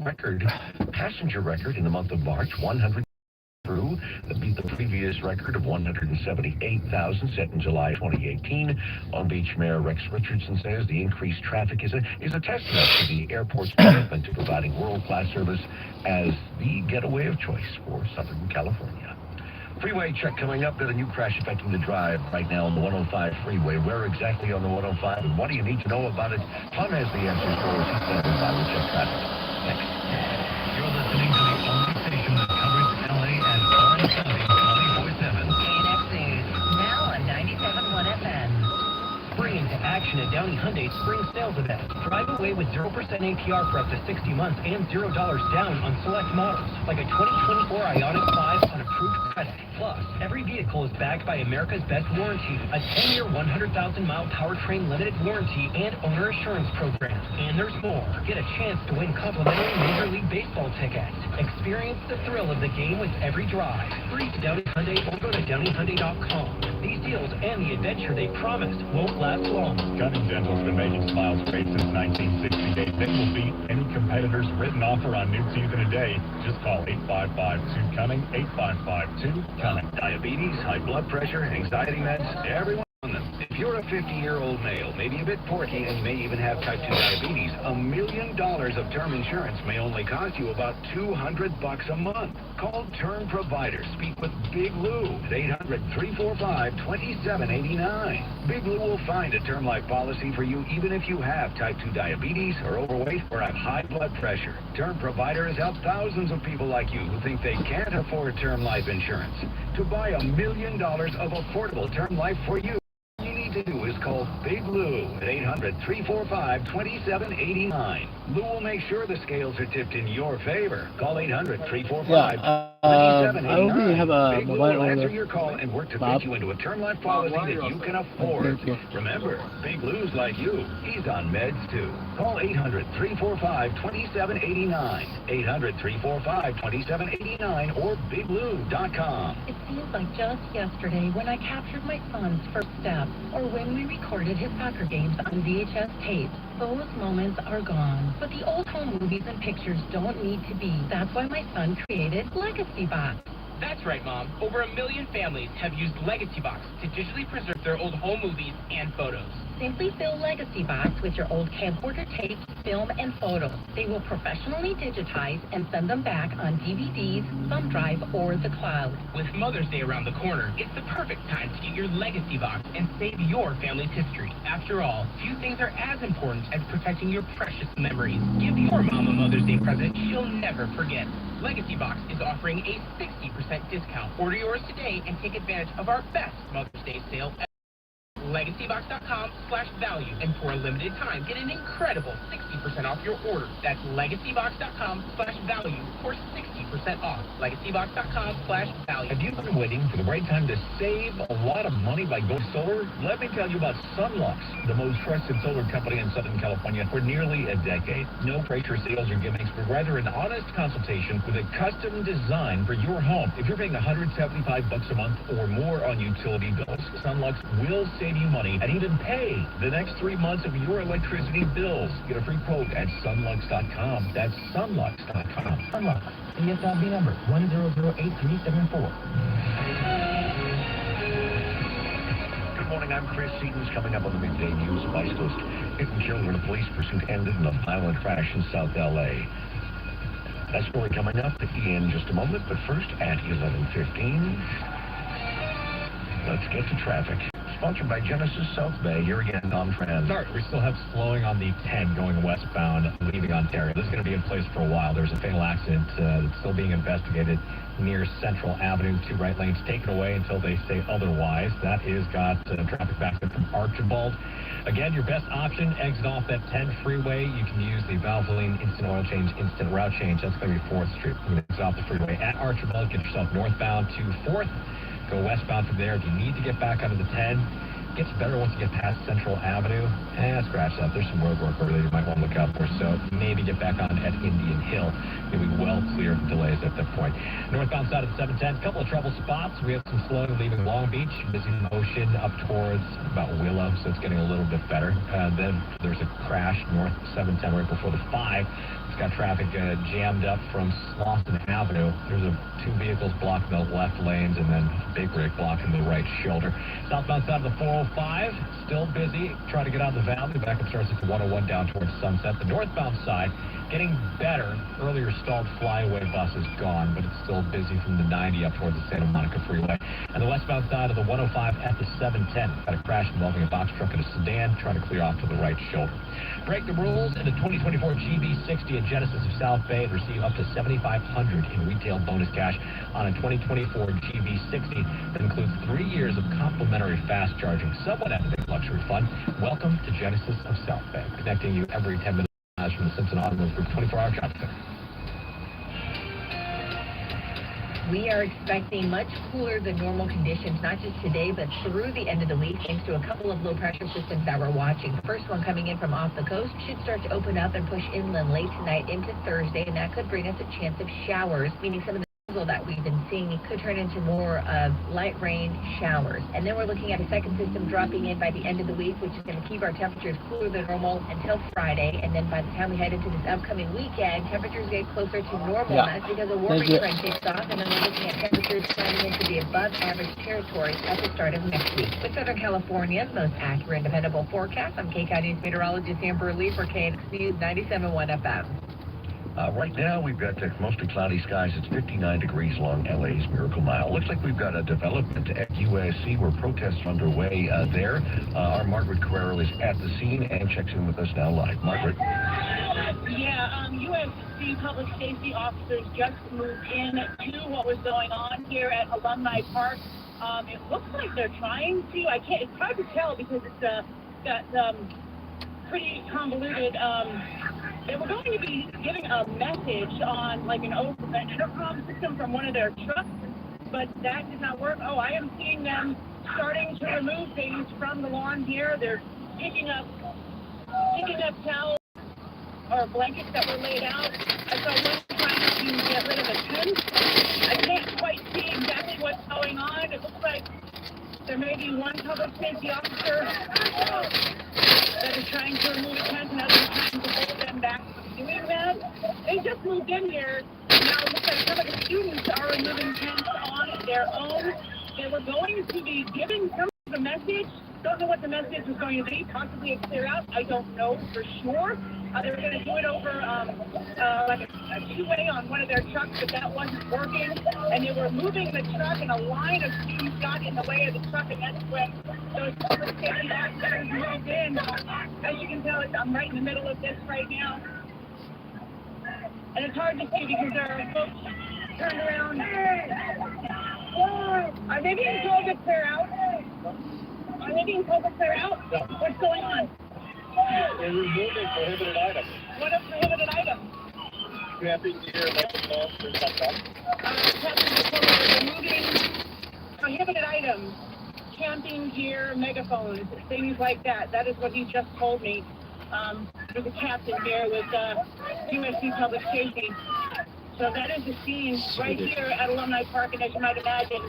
passenger record in the month of March, 100 through. That beat the previous record of 178,000 set in July 2018. Long Beach Mayor Rex Richardson says the increased traffic is a testament to the airport's commitment to providing world-class service as the getaway of choice for Southern California. Freeway check coming up. There's a new crash affecting the drive right now on the 105 freeway. Where exactly on the 105 and what do you need to know about it? Tom has the answers for us. He's standing by. We'll check traffic next. You're listening to the only station that covers LA and Orange County 24/7. KNX News, now on 97.1 FM. Spring into action at Downey Hyundai's Spring Sales Event. Drive away with 0% APR for up to 60 months and $0 down on select models, like a 2024 Ioniq 5 on approved credit. Plus, every vehicle is backed by America's Best Warranty, a 10-year, 100,000-mile powertrain limited warranty and owner assurance program. And there's more. Get a chance to win complimentary Major League Baseball tickets. Experience the thrill of the game with every drive. Free to Downey Hyundai or go to DowneyHyundai.com. These deals and the adventure they promise won't last long. Cunning Dental's been making smiles great since 1968. They will beat any competitor's written offer on new teeth in a day. Just call 855-2-CUNNING, 855-2-CUNNING. Diabetes, high blood pressure, anxiety meds, everyone on them. If you're a 50-year-old male, maybe a bit porky, and you may even have type 2 diabetes, $1 million of term insurance may only cost you about $200 a month. Call Term Provider. Speak with Big Lou at 800-345-2789. Big Lou will find a term life policy for you even if you have type 2 diabetes or overweight or have high blood pressure. Term Provider has helped thousands of people like you who think they can't afford term life insurance. To buy $1 million of affordable term life for you, to do is call Big Lou at 800-345-2789. Lou will make sure the scales are tipped in your favor. Call 800-345-2789. I hope you have a Big Lou mobile will answer order. your call and work to fit you into a term life policy that you can afford. Remember, Big Lou's like you. He's on meds too. Call 800-345-2789. 800-345-2789 or BigLou.com. It seems like just yesterday when I captured my son's first step, or when we recorded his soccer games on VHS tapes. Those moments are gone. But the old home movies and pictures don't need to be. That's why my son created Legacy Box. That's right, Mom. Over 1 million families have used Legacy Box to digitally preserve their old home movies and photos. Simply fill Legacy Box with your old camcorder tapes, film, and photos. They will professionally digitize and send them back on DVDs, thumb drive, or the cloud. With Mother's Day around the corner, it's the perfect time to get your Legacy Box and save your family's history. After all, few things are as important as protecting your precious memories. Give your mom a Mother's Day present she'll never forget. Legacy Box is offering a 60% discount. Order yours today and take advantage of our best Mother's Day sale ever. LegacyBox.com/value. And for a limited time, get an incredible 60% off your order. That's LegacyBox.com/value for 60% off. LegacyBox.com/value. Have you been waiting for the right time to save a lot of money by going solar? Let me tell you about Sunlux, the most trusted solar company in Southern California for nearly a decade. No pressure sales or gimmicks, but rather an honest consultation with a custom design for your home. If you're paying $175 a month or more on utility bills, Sunlux will save you money and even pay the next 3 months of your electricity bills. Get a free quote at sunlux.com. That's sunlux.com. Sunlux. CSLB number 1008374. Good morning, I'm Chris Seaton's coming up on the Midday News. Vice Coast hit and killed when a police pursuit ended in a violent crash in South L.A. That story coming up in just a moment, but first at 11:15. Let's get to traffic. Sponsored by Genesis South Bay. Here again, non-trans. We still have slowing on the 10 going westbound, leaving Ontario. This is going to be in place for a while. There's a fatal accident that's still being investigated near Central Avenue. 2 right lanes taken away until they say otherwise. That is got traffic backed up from Archibald. Again, your best option, exit off that 10 freeway. You can use the Valvoline Instant Oil Change, Instant Route Change. That's going to be 4th Street. You can exit off the freeway at Archibald, get yourself northbound to 4th. Go westbound from there. If you need to get back onto the 10, gets better once you get past Central Avenue. Scratch that. There's some road work over there you might want to look out for. So maybe get back on at Indian Hill. You'll be well clear of delays at that point. Northbound side of the 710, a couple of trouble spots. We have some slowing leaving Long Beach, busy motion up towards about Willow, so it's getting a little bit better. Then there's a crash north 710 right before the 5. It's got traffic jammed up from Slauson Avenue. There's 2 vehicles blocking the left lanes and then a big rig blocking the right shoulder. Southbound side of the 405, still busy. Try to get out of the valley. Backup starts at the 101 down towards Sunset. The northbound side getting better. Earlier stalled flyaway bus is gone, but it's still busy from the 90 up towards the Santa Monica Freeway. And the westbound side of the 105 at the 710. Got a crash involving a box truck and a sedan. Trying to clear off to the right shoulder. Break the rules in the 2024 GB60 at Genesis of South Bay and receive up to $7,500 in retail bonus cash on a 2024 GB60 that includes 3 years of complimentary fast charging. Someone at the big luxury fund. Welcome to Genesis of South Bay, connecting you every 10 minutes from the Simpson Automotive Group 24-hour traffic center. We are expecting much cooler than normal conditions, not just today, but through the end of the week, thanks to a couple of low-pressure systems that we're watching. The first one coming in from off the coast should start to open up and push inland late tonight into Thursday, and that could bring us a chance of showers, meaning some of the that we've been seeing could turn into more of light rain showers. And then we're looking at a second system dropping in by the end of the week, which is going to keep our temperatures cooler than normal until Friday. And then by the time we head into this upcoming weekend, temperatures get closer to normal. Yeah. That's because a warming trend kicks off, and then we're looking at temperatures climbing into the above average territory at the start of next week. With Southern California's most accurate and dependable forecast, I'm KCOW News meteorologist Amber Lee for KNX News 97.1 FM. Right now, we've got mostly cloudy skies. It's 59 degrees along LA's Miracle Mile. Looks like we've got a development at USC where protests are underway there. Our Margaret Carrero is at the scene and checks in with us now live. Margaret. Yeah, USC public safety officers just moved in to what was going on here at Alumni Park. It looks like they're trying to, it's hard to tell because it's got pretty convoluted. They were going to be giving a message on like an intercom system from one of their trucks, but that did not work. Oh, I am seeing them starting to remove things from the lawn here. They're picking up towels or blankets that were laid out. I saw one trying to get rid of a tent. I can't quite see exactly what's going on. It looks like there may be one public safety officer that is trying to remove a tent and others trying to hold them back from doing that. They just moved in here. Now it looks like some of the students are removing tents on their own. They were going to be giving some of the message. Don't know what the message was going to be. Possibly a clear out. I don't know for sure. They were going to do it over like a two-way on one of their trucks, but that wasn't working. And they were moving the truck, and a line of students got in the way of the truck, and that's when those public safety officers moved in. As you can tell, I'm right in the middle of this right now. And it's hard to see because there are folks turned around. Are they being told to clear out? Are they being told to clear out? No. What's going on? They're removing prohibited items. What are prohibited items? Camping gear, microphones, there's some stuff. Removing prohibited items, camping gear, megaphones, things like that. That is what he just told me. There's a captain here with USC Public Safety. So that is the scene right here at Alumni Park, and as you might imagine,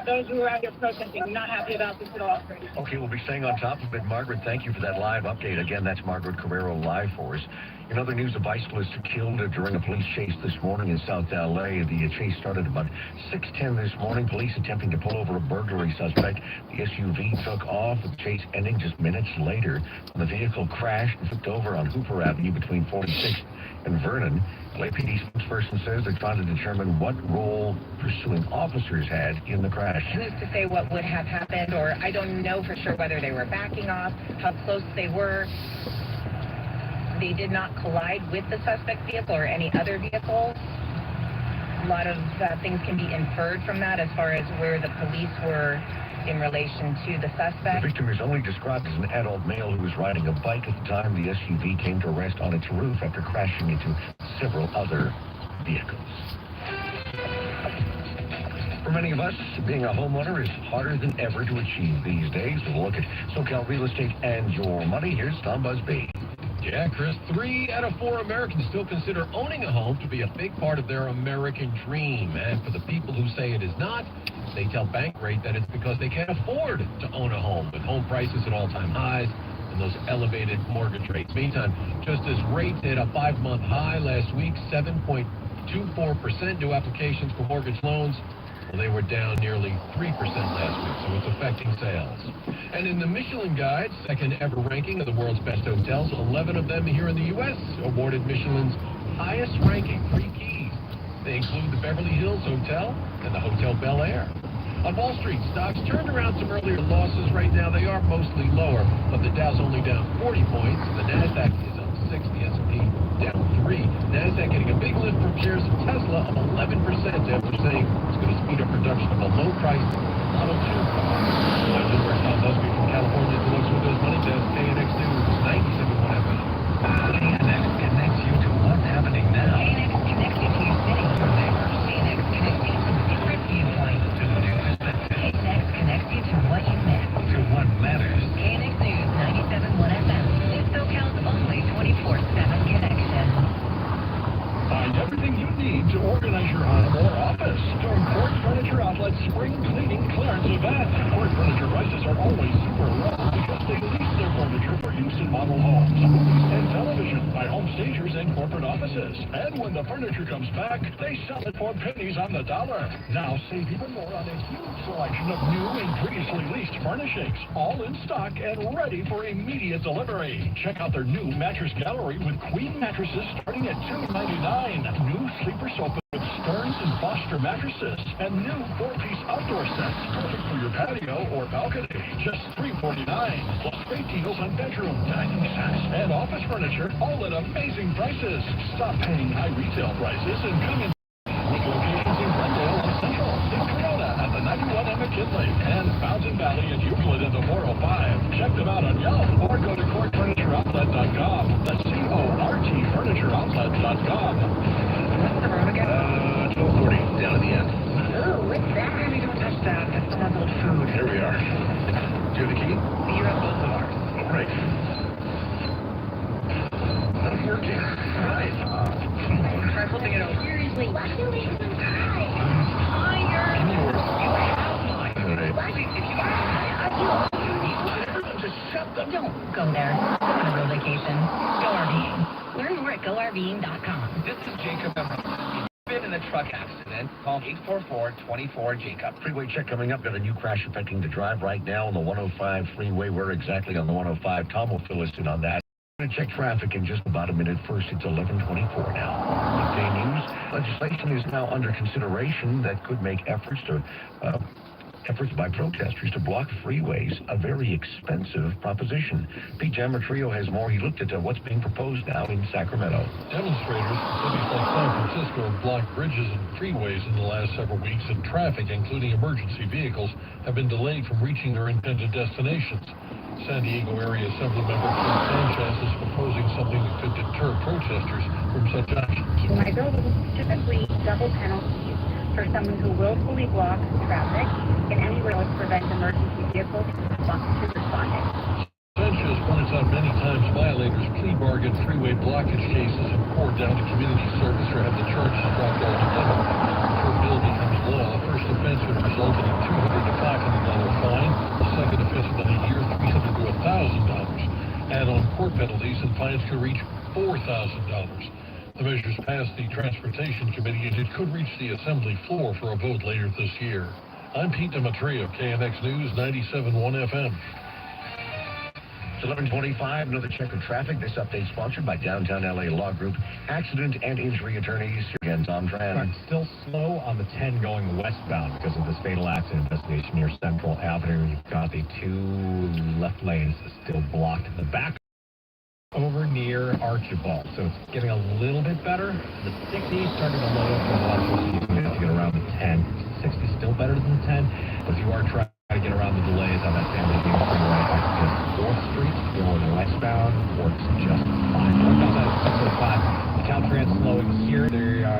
those who are out here protesting are not happy about this at all. Okay, we'll be staying on top of it. Margaret, thank you for that live update. Again, that's Margaret Carrero live for us. In other news, a bicyclist killed during a police chase this morning in South LA. The chase started about 6:10 this morning. Police attempting to pull over a burglary suspect. The SUV took off, with the chase ending just minutes later when the vehicle crashed and flipped over on Hooper Avenue between 46th and Vernon. LAPD spokesperson says they're trying to determine what role pursuing officers had in the crash. Who's to say what would have happened, or I don't know for sure whether they were backing off, how close they were. They did not collide with the suspect vehicle or any other vehicles. A lot of things can be inferred from that as far as where the police were in relation to the suspect. The victim is only described as an adult male who was riding a bike at the time the SUV came to rest on its roof after crashing into several other vehicles. For many of us, being a homeowner is harder than ever to achieve these days. We'll look at SoCal Real Estate and your money. Here's Tom Busby. Yeah, Chris, 3 out of 4 Americans still consider owning a home to be a big part of their American dream. And for the people who say it is not, they tell Bankrate that it's because they can't afford to own a home, with home prices at all-time highs and those elevated mortgage rates. Meantime, just as rates hit a 5-month high last week, 7.24% new applications for mortgage loans. Well, they were down nearly 3% last week, so it's affecting sales. And in the Michelin Guide, second ever ranking of the world's best hotels, 11 of them here in the U.S. awarded Michelin's highest ranking, 3 keys. They include the Beverly Hills Hotel and the Hotel Bel Air. On Wall Street, stocks turned around some earlier losses. Right now, they are mostly lower, but the Dow's only down 40 points. The NASDAQ is up 6, the S&P down 3. NASDAQ getting a big lift from shares of Tesla of 11% after saying it's going to speed up production of a low-priced Model 2 car. I'm Bloomberg Tom Busby from California. Deluxe Windows Money Desk, KNX News, 97.1 FM. KNX connects you to what's happening now. KNX connects you to your city, your neighbors. KNX connects you to different viewpoints. To the news that KNX connects you to what you missed. to what matters. KNX News 97.1 FM is SoCal's only 24/7 connection. Find everything you need to organize your home or office during Ford Furniture Outlet's Spring Cleaning Clearance event. Ford Furniture prices are always super low because they lease their furniture for use in model homes, movies, and television by home stagers and corporate offices. And when the furniture comes back, they sell it for pennies on the dollar. Now save even more on a huge selection of new and previously leased furnishings, all in stock and ready for immediate delivery. Check out their new mattress gallery with queen mattresses starting at $299. New sleeper sofa with Stearns and Foster mattresses, and new 4-piece outdoor sets perfect for your patio or balcony. Just $349. Plus great deals on bedroom, dining sets, and office furniture, all at amazing prices. Stop paying high retail prices and come in with locations in Glendale and Central, in Corona at the 91 and McKinley, and Fountain Valley and Euclid at the 405. Check them out on Yelp or go to CourtFurnitureOutlet.com. That's CORT FurnitureOutlet.com. What's the road again? 1240, down at the end. Oh, what's that? Maybe don't touch that. That's someone's old food. Here we are. Do you have the key? You have both of ours. All right. Not working. Right. Try flipping it over. Seriously, why do we even try? Can you work? All right. Everyone just shut them. Don't go there. Go on a real vacation. Go RVing. Learn more at GoRVing.com. This is Jacob Emerald. Been in a truck accident, call 844-24-JACOB. Freeway check coming up. Got a new crash affecting the drive right now on the 105 freeway. Where exactly on the 105? Tom will fill us in on that. We're going to check traffic in just about a minute. First, it's 11:24 now. Weekday news. Legislation is now under consideration that could make efforts to Efforts by protesters to block freeways, a very expensive proposition. Pete Giammatrio has more. He looked at what's being proposed now in Sacramento. Demonstrators in cities like San Francisco have blocked bridges and freeways in the last several weeks, and traffic, including emergency vehicles, have been delayed from reaching their intended destinations. San Diego Area Assemblymember Ken Sanchez is proposing something that could deter protesters from such action. My bill will typically double penalties for someone who willfully blocks traffic in any way to prevent emergency vehicles from responding. Sanchez points out many times violators plea bargain freeway blockage cases in court down to community service or have the charges dropped altogether. Before a bill becomes law, the first offense would result in a $200 to $500 fine. The second offense within a year, $300 to $1,000. Add on court penalties and fines could reach $4,000. The measures passed the Transportation Committee, and it could reach the Assembly floor for a vote later this year. I'm Pete Demetrio, KNX News 97.1 FM. It's 11:25, another check of traffic. This update sponsored by Downtown LA Law Group, accident and injury attorneys. Here again, Tom Tran. Still slow on the 10 going westbound because of this fatal accident investigation near Central Avenue. You've got the two left lanes still blocked. The back over near Archibald, so it's getting a little bit better. The 60 starting to load up from Washington to get around the 10. 60 still better than the 10, but if you are trying to get around the delays on that San Diego freeway, just 4th Street going westbound works just fine. Northbound on 605, the Caltrans slowing here.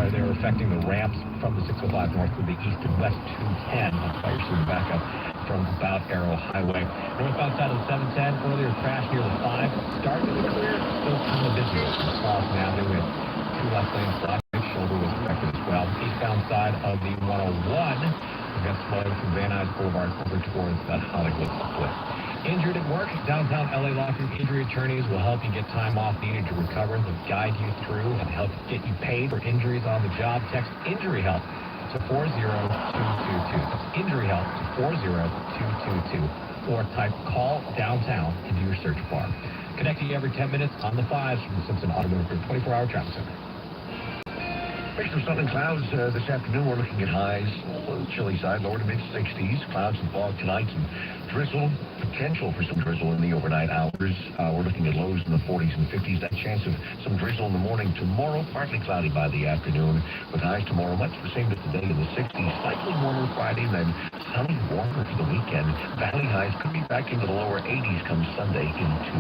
They're affecting the ramps from the 605 north to the east and west 210. That's why you're seeing backup from about Arrow Highway. Northbound side of the 710, earlier crash near the 5, starting to clear, still kind of busy. Slauson Avenue with 2 left lanes blocked. Shoulder was affected as well. Eastbound side of the 101, we've got slowing from Van Nuys Boulevard over towards that Hollywood split. Injured at work, Downtown LA Law Group injury attorneys will help you get time off needed to recover. They'll guide you through and help get you paid for injuries on the job. Text Injury Help to 40222. That's Injury Help to 40222. Or type Call Downtown into your search bar. Connecting you every 10 minutes on the 5s from the Simpson Automotive Group 24-hour traffic center. Mix of sun and clouds this afternoon. We're looking at highs on the chilly side, lower to mid-60s. Clouds and fog tonight, some drizzle, potential for some drizzle in the overnight hours. We're looking at lows in the 40s and 50s. That chance of some drizzle in the morning tomorrow. Partly cloudy by the afternoon, with highs tomorrow much the same as today in the 60s. Slightly warmer Friday, then sunny, warmer for the weekend. Valley highs could be back into the lower 80s come Sunday into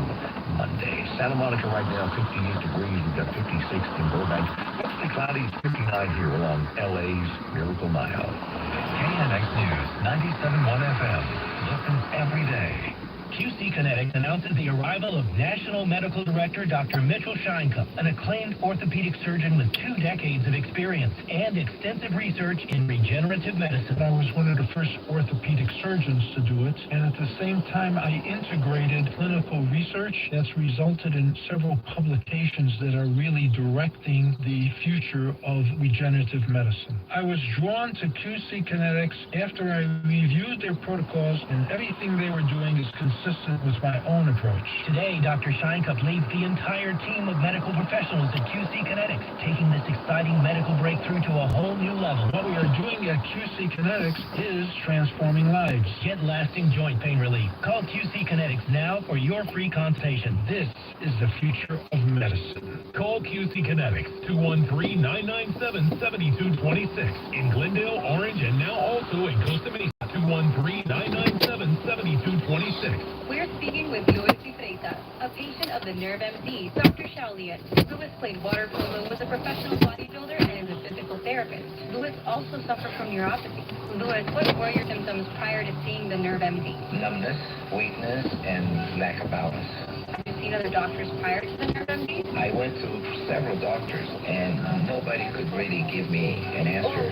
Monday. Santa Monica right now, 58 degrees. We've got 56 in Burbank. Mostly cloudy, 59 here along LA's Miracle Mile. KNX News 97.1 FM. Listen every day. QC Kinetics announces the arrival of National Medical Director Dr. Mitchell Scheinkup, an acclaimed orthopedic surgeon with 2 decades of experience and extensive research in regenerative medicine. I was one of the first orthopedic surgeons to do it, and at the same time I integrated clinical research that's resulted in several publications that are really directing the future of regenerative medicine. I was drawn to QC Kinetics after I reviewed their protocols, and everything they were doing is consistent with my own approach. Today, Dr. Scheinkup leads the entire team of medical professionals at QC Kinetics, taking this exciting medical breakthrough to a whole new level. What we are doing at QC Kinetics is transforming lives. Get lasting joint pain relief. Call QC Kinetics now for your free consultation. This is the future of medicine. Call QC Kinetics, 213-997-7226 in Glendale, Orange, and now also in Costa Mesa, 213-997-7226. We're speaking with Luis Freitas, a patient of the Nerve MD, Dr. Shaolian. Luis played water polo, was a professional bodybuilder, and is a physical therapist. Luis also suffered from neuropathy. Luis, what were your symptoms prior to seeing the Nerve MD? Numbness, weakness, and lack of balance. Have you seen other doctors prior to the Nerve MD? I went to several doctors, and nobody could really give me an answer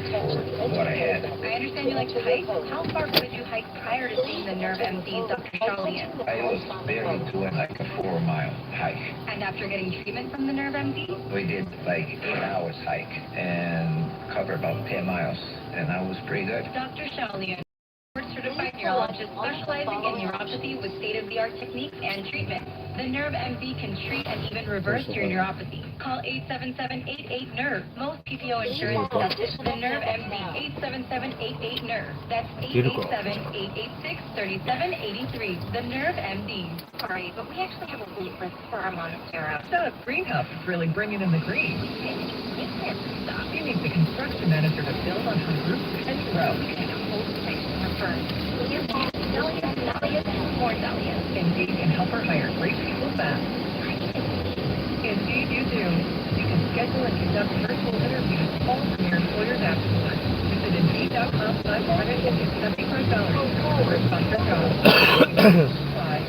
for what I had. I understand you like to hike. How far could you hike prior to seeing the Nerve MD, Dr. Shaolian? I was barely doing like a 4-mile hike. And after getting treatment from the Nerve MD? We did like 8 hours hike and covered about 10 miles, and I was pretty good. Dr. Shaolian, board certified Urologists specializing in neuropathy with state-of-the-art techniques and treatments. The Nerve MD can treat and even reverse your neuropathy. Call 877-88-NERVE. Most PPO insurance accepted. The Nerve MD, 877-88-NERVE. That's 887-886-3783. The Nerve MD. Sorry, but we actually have a wait list for our Monstera. The greenhouse is really bringing in the green. He needs the construction manager to build on her roof and grow. More dahlias. Indeed can help her hire great people fast. Indeed you do. You can schedule and conduct virtual interviews all from your employer's afterwards. Visit Indeed.com/credit and get $75 for a sponsored job. Bye.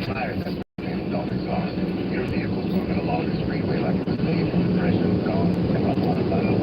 Tires have been don't exhaust. Your vehicle's moving along the freeway like it's safe. Pressure's gone. And I'm on about it.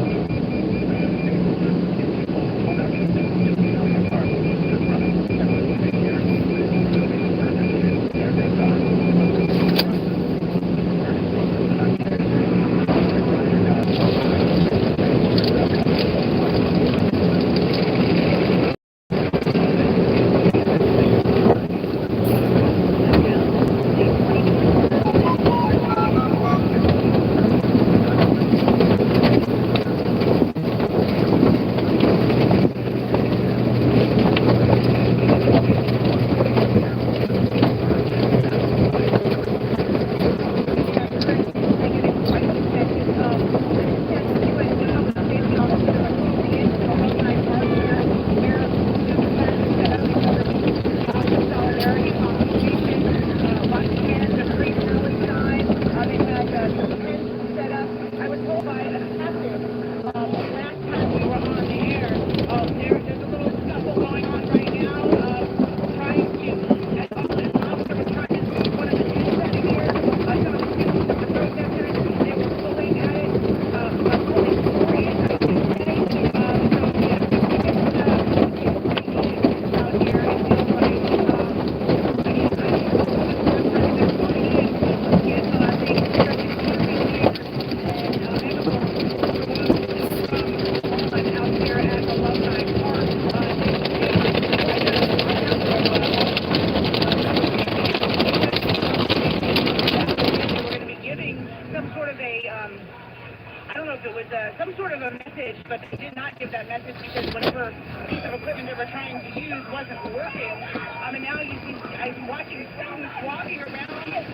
some sort of a message, but they did not give that message because whatever piece of equipment they were trying to use wasn't working. And now you see, I'm watching students walking around with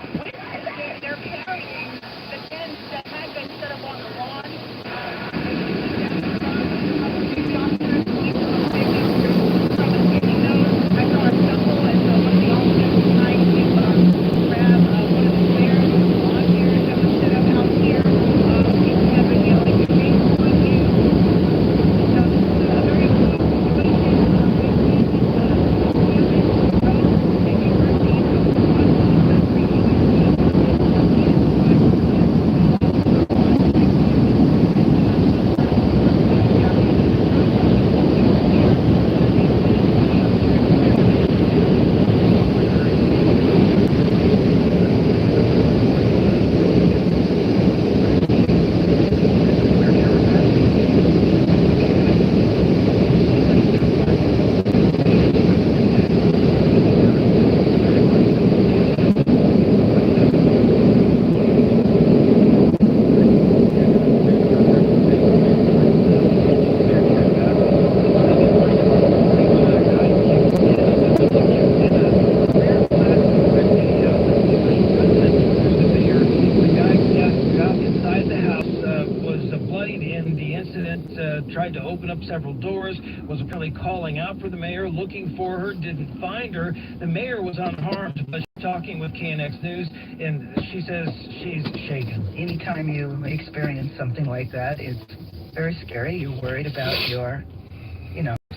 they're carrying the tents that had been set up on the lawn. Tried to open up several doors, was apparently calling out for the mayor, looking for her, didn't find her. The mayor was unharmed, but she's talking with KNX News, and she says she's shaken. Anytime you experience something like that, it's very scary. You're worried about your,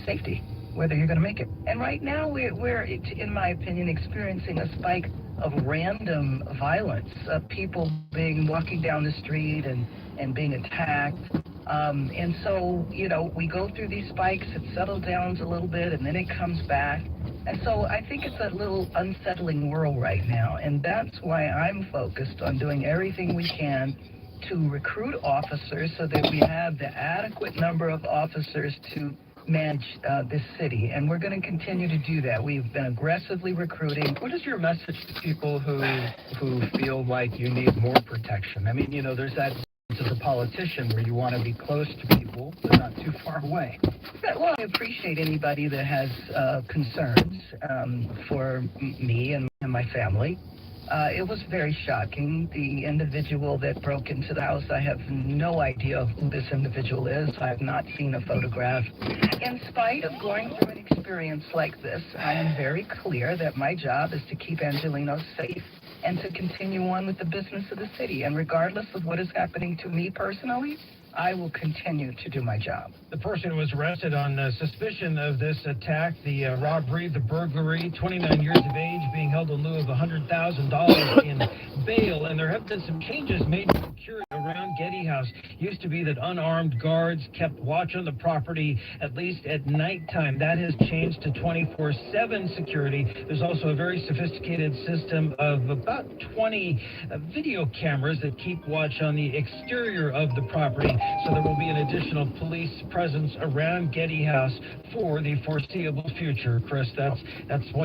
safety, whether you're going to make it. And right now, we're, in my opinion, experiencing a spike of random violence, of people walking down the street and being attacked. And so, we go through these spikes, it settles down a little bit, and then it comes back. And so I think it's a little unsettling world right now, and that's why I'm focused on doing everything we can to recruit officers so that we have the adequate number of officers to manage this city, and we're going to continue to do that. We've been aggressively recruiting. What is your message to people who feel like you need more protection? I mean, you know, there's that as a politician where you want to be close to people, but not too far away. Well, I appreciate anybody that has concerns for me and my family. It was very shocking. The individual that broke into the house, I have no idea who this individual is. I have not seen a photograph. In spite of going through an experience like this, I am very clear that my job is to keep Angelenos safe and to continue on with the business of the city. And regardless of what is happening to me personally, I will continue to do my job. The person was arrested on suspicion of this attack, the robbery, the burglary, 29 years of age, being held in lieu of $100,000 in bail. And there have been some changes made to security around Getty House. Used to be that unarmed guards kept watch on the property, at least at nighttime. That has changed to 24/7 security. There's also a very sophisticated system of about 20 video cameras that keep watch on the exterior of the property. So there will be an additional police presence around Getty House for the foreseeable future. Chris, that's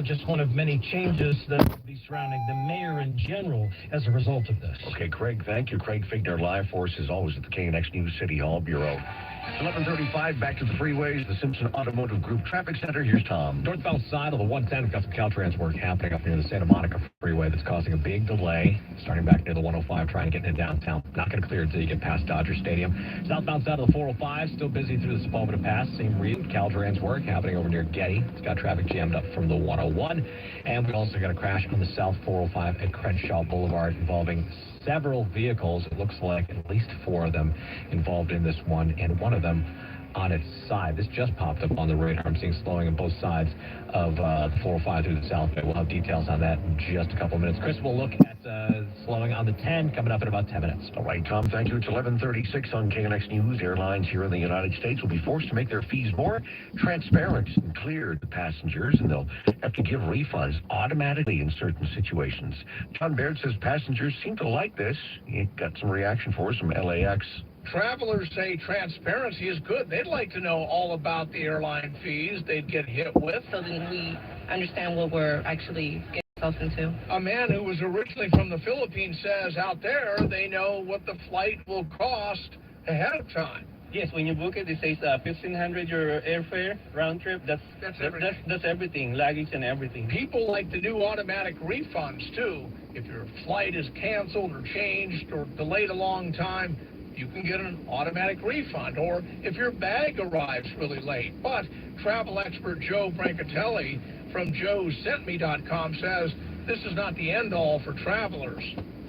just one of many changes that will be surrounding the mayor in general as a result of this. Okay, Craig, thank you. Craig Figner, live for us as always at the KNX News City Hall Bureau. 11:35, back to the freeways, the Simpson Automotive Group Traffic Center. Here's Tom. Northbound side of the 110, got some Caltrans work happening up near the Santa Monica Freeway that's causing a big delay. Starting back near the 105, trying to get into downtown. Not going to clear until you get past Dodger Stadium. Southbound side of the 405, still busy through the Sepulveda Pass. Same reason, Caltrans work happening over near Getty. It's got traffic jammed up from the 101. And we also got a crash on the South 405 at Crenshaw Boulevard involving several vehicles. It looks like at least 4 of them involved in this one, and one of them on its side. This just popped up on the radar. I'm seeing slowing on both sides of the 405 through the South Bay. We'll have details on that in just a couple of minutes. Chris, we'll look at slowing on the 10 coming up in about 10 minutes. All right, Tom, thank you. It's 11:36 on KNX News. Airlines here in the United States will be forced to make their fees more transparent and clear to passengers, and they'll have to give refunds automatically in certain situations. John Baird says passengers seem to like this. He got some reaction for us from LAX. Travelers say transparency is good. They'd like to know all about the airline fees they'd get hit with. So then we understand what we're actually getting ourselves into. A man who was originally from the Philippines says out there they know what the flight will cost ahead of time. Yes, when you book it, it says $1,500 your airfare round trip. That's everything. That's everything, luggage and everything. People like to do automatic refunds too. If your flight is canceled or changed or delayed a long time, you can get an automatic refund, or if your bag arrives really late. But travel expert Joe Brancatelli from joesentme.com says this is not the end-all for travelers.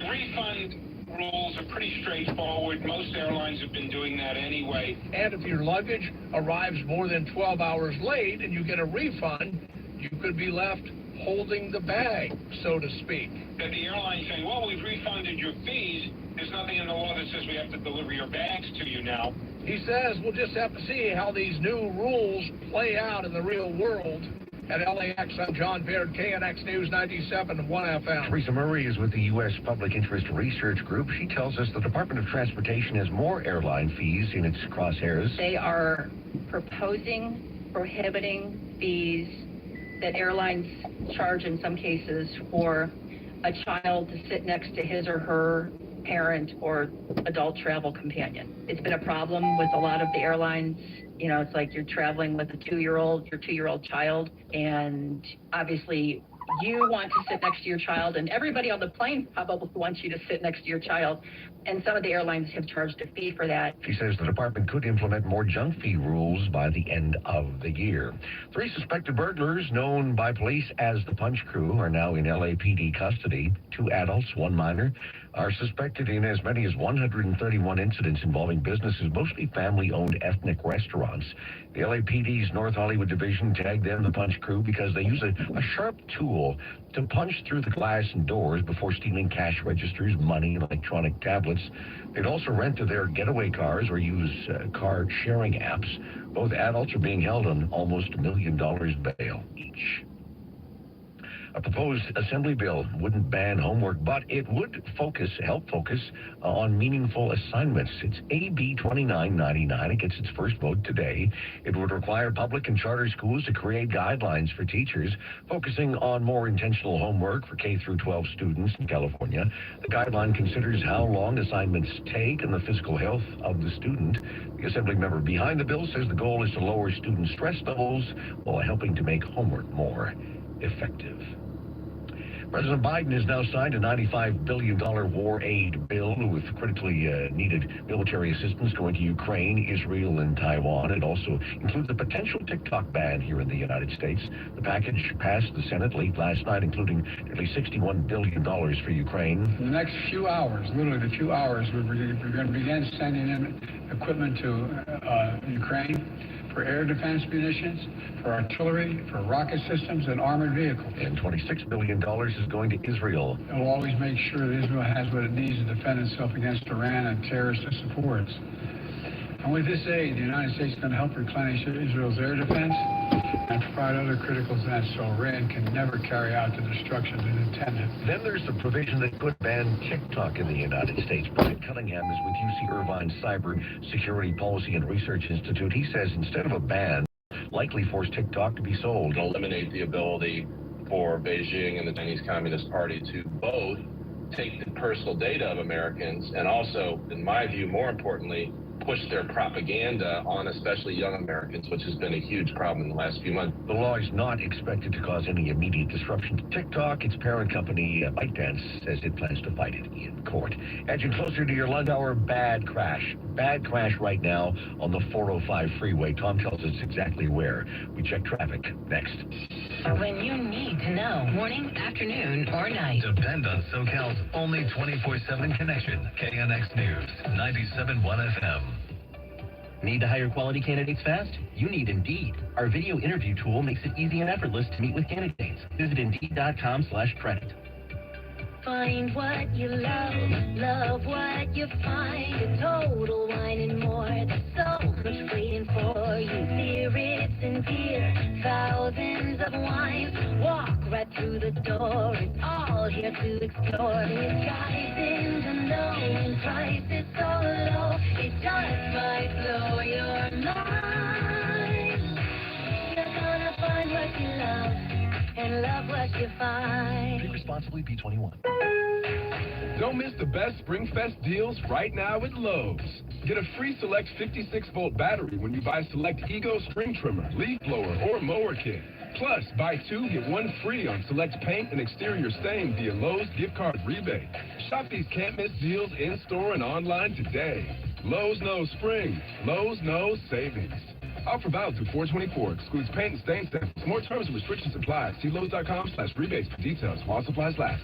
Refund rules are pretty straightforward. Most airlines have been doing that anyway. And if your luggage arrives more than 12 hours late and you get a refund, you could be left holding the bag, so to speak. And the airline saying, well, we've refunded your fees. There's nothing in the law that says we have to deliver your bags to you now. He says we'll just have to see how these new rules play out in the real world. At LAX, I'm John Baird, KNX News 97.1 FM. Teresa Murray is with the U.S. Public Interest Research Group. She tells us the Department of Transportation has more airline fees in its crosshairs. They are prohibiting fees that airlines charge in some cases for a child to sit next to his or her parent or adult travel companion. It's been a problem with a lot of the airlines. You know, it's like you're traveling with your 2-year-old child, and obviously you want to sit next to your child, and everybody on the plane probably wants you to sit next to your child, and some of the airlines have charged a fee for that. She says the department could implement more junk fee rules by the end of the year. 3 suspected burglars, known by police as the Punch Crew, are now in LAPD custody. 2 adults, 1 minor, are suspected in as many as 131 incidents involving businesses, mostly family-owned ethnic restaurants. The LAPD's North Hollywood division tagged them the Punch Crew because they use a sharp tool to punch through the glass and doors before stealing cash registers, money, and electronic tablets. They'd also rent their getaway cars or use car sharing apps. Both adults are being held on almost $1 million bail each. A proposed assembly bill wouldn't ban homework, but it would help focus on meaningful assignments. It's AB 2999. It gets its first vote today. It would require public and charter schools to create guidelines for teachers focusing on more intentional homework for K through 12 students in California. The guideline considers how long assignments take and the physical health of the student. The assembly member behind the bill says the goal is to lower student stress levels while helping to make homework more effective. President Biden has now signed a $95 billion war aid bill with critically needed military assistance going to Ukraine, Israel, and Taiwan. It also includes a potential TikTok ban here in the United States. The package passed the Senate late last night, including nearly $61 billion for Ukraine. In the next few hours, literally the few hours, we're going to begin sending in equipment to Ukraine for air defense munitions, for artillery, for rocket systems, and armored vehicles. And $26 billion is going to Israel. It will always make sure that Israel has what it needs to defend itself against Iran and terrorist supports. And with this aid, the United States is going to help replenish Israel's air defense and provide other critical defense so Iran can never carry out the destruction it intended. Then there's the provision that could ban TikTok in the United States. Brian Cunningham is with UC Irvine's Cyber Security Policy and Research Institute. He says instead of a ban, likely force TikTok to be sold. Eliminate the ability for Beijing and the Chinese Communist Party to both take the personal data of Americans and also, in my view, more importantly, push their propaganda on especially young Americans, which has been a huge problem in the last few months. The law is not expected to cause any immediate disruption to TikTok. Its parent company, ByteDance, says it plans to fight it in court. Edging closer to your lunch hour, bad crash. Bad crash right now on the 405 freeway. Tom tells us exactly where. We check traffic next. When you need to know, morning, afternoon, or night. Depend on SoCal's only 24/7 connection. KNX News, 97.1 FM. Need to hire quality candidates fast? You need Indeed. Our video interview tool makes it easy and effortless to meet with candidates. Visit Indeed.com/credit. Find what you love what you find. A total wine and more. There's so much waiting for you. Spirits and beer, thousands of wines. Walk right through the door. It's all here to explore. With guys in the know and prices so low, it just might blow your mind. You're gonna find what you love and love what you find. Drink responsibly, B21. Don't miss the best SpringFest deals right now at Lowe's. Get a free Select 56-volt battery when you buy Select Ego Spring Trimmer, Leaf Blower, or Mower Kit. Plus, buy two, get one free on Select paint and exterior stain via Lowe's gift card rebate. Shop these can't-miss deals in-store and online today. Lowe's knows spring. Lowe's knows savings. Offer valid through 4/24. Excludes paint and stain samples. More terms and restrictions apply. See Lowe's.com/rebates for details while supplies last.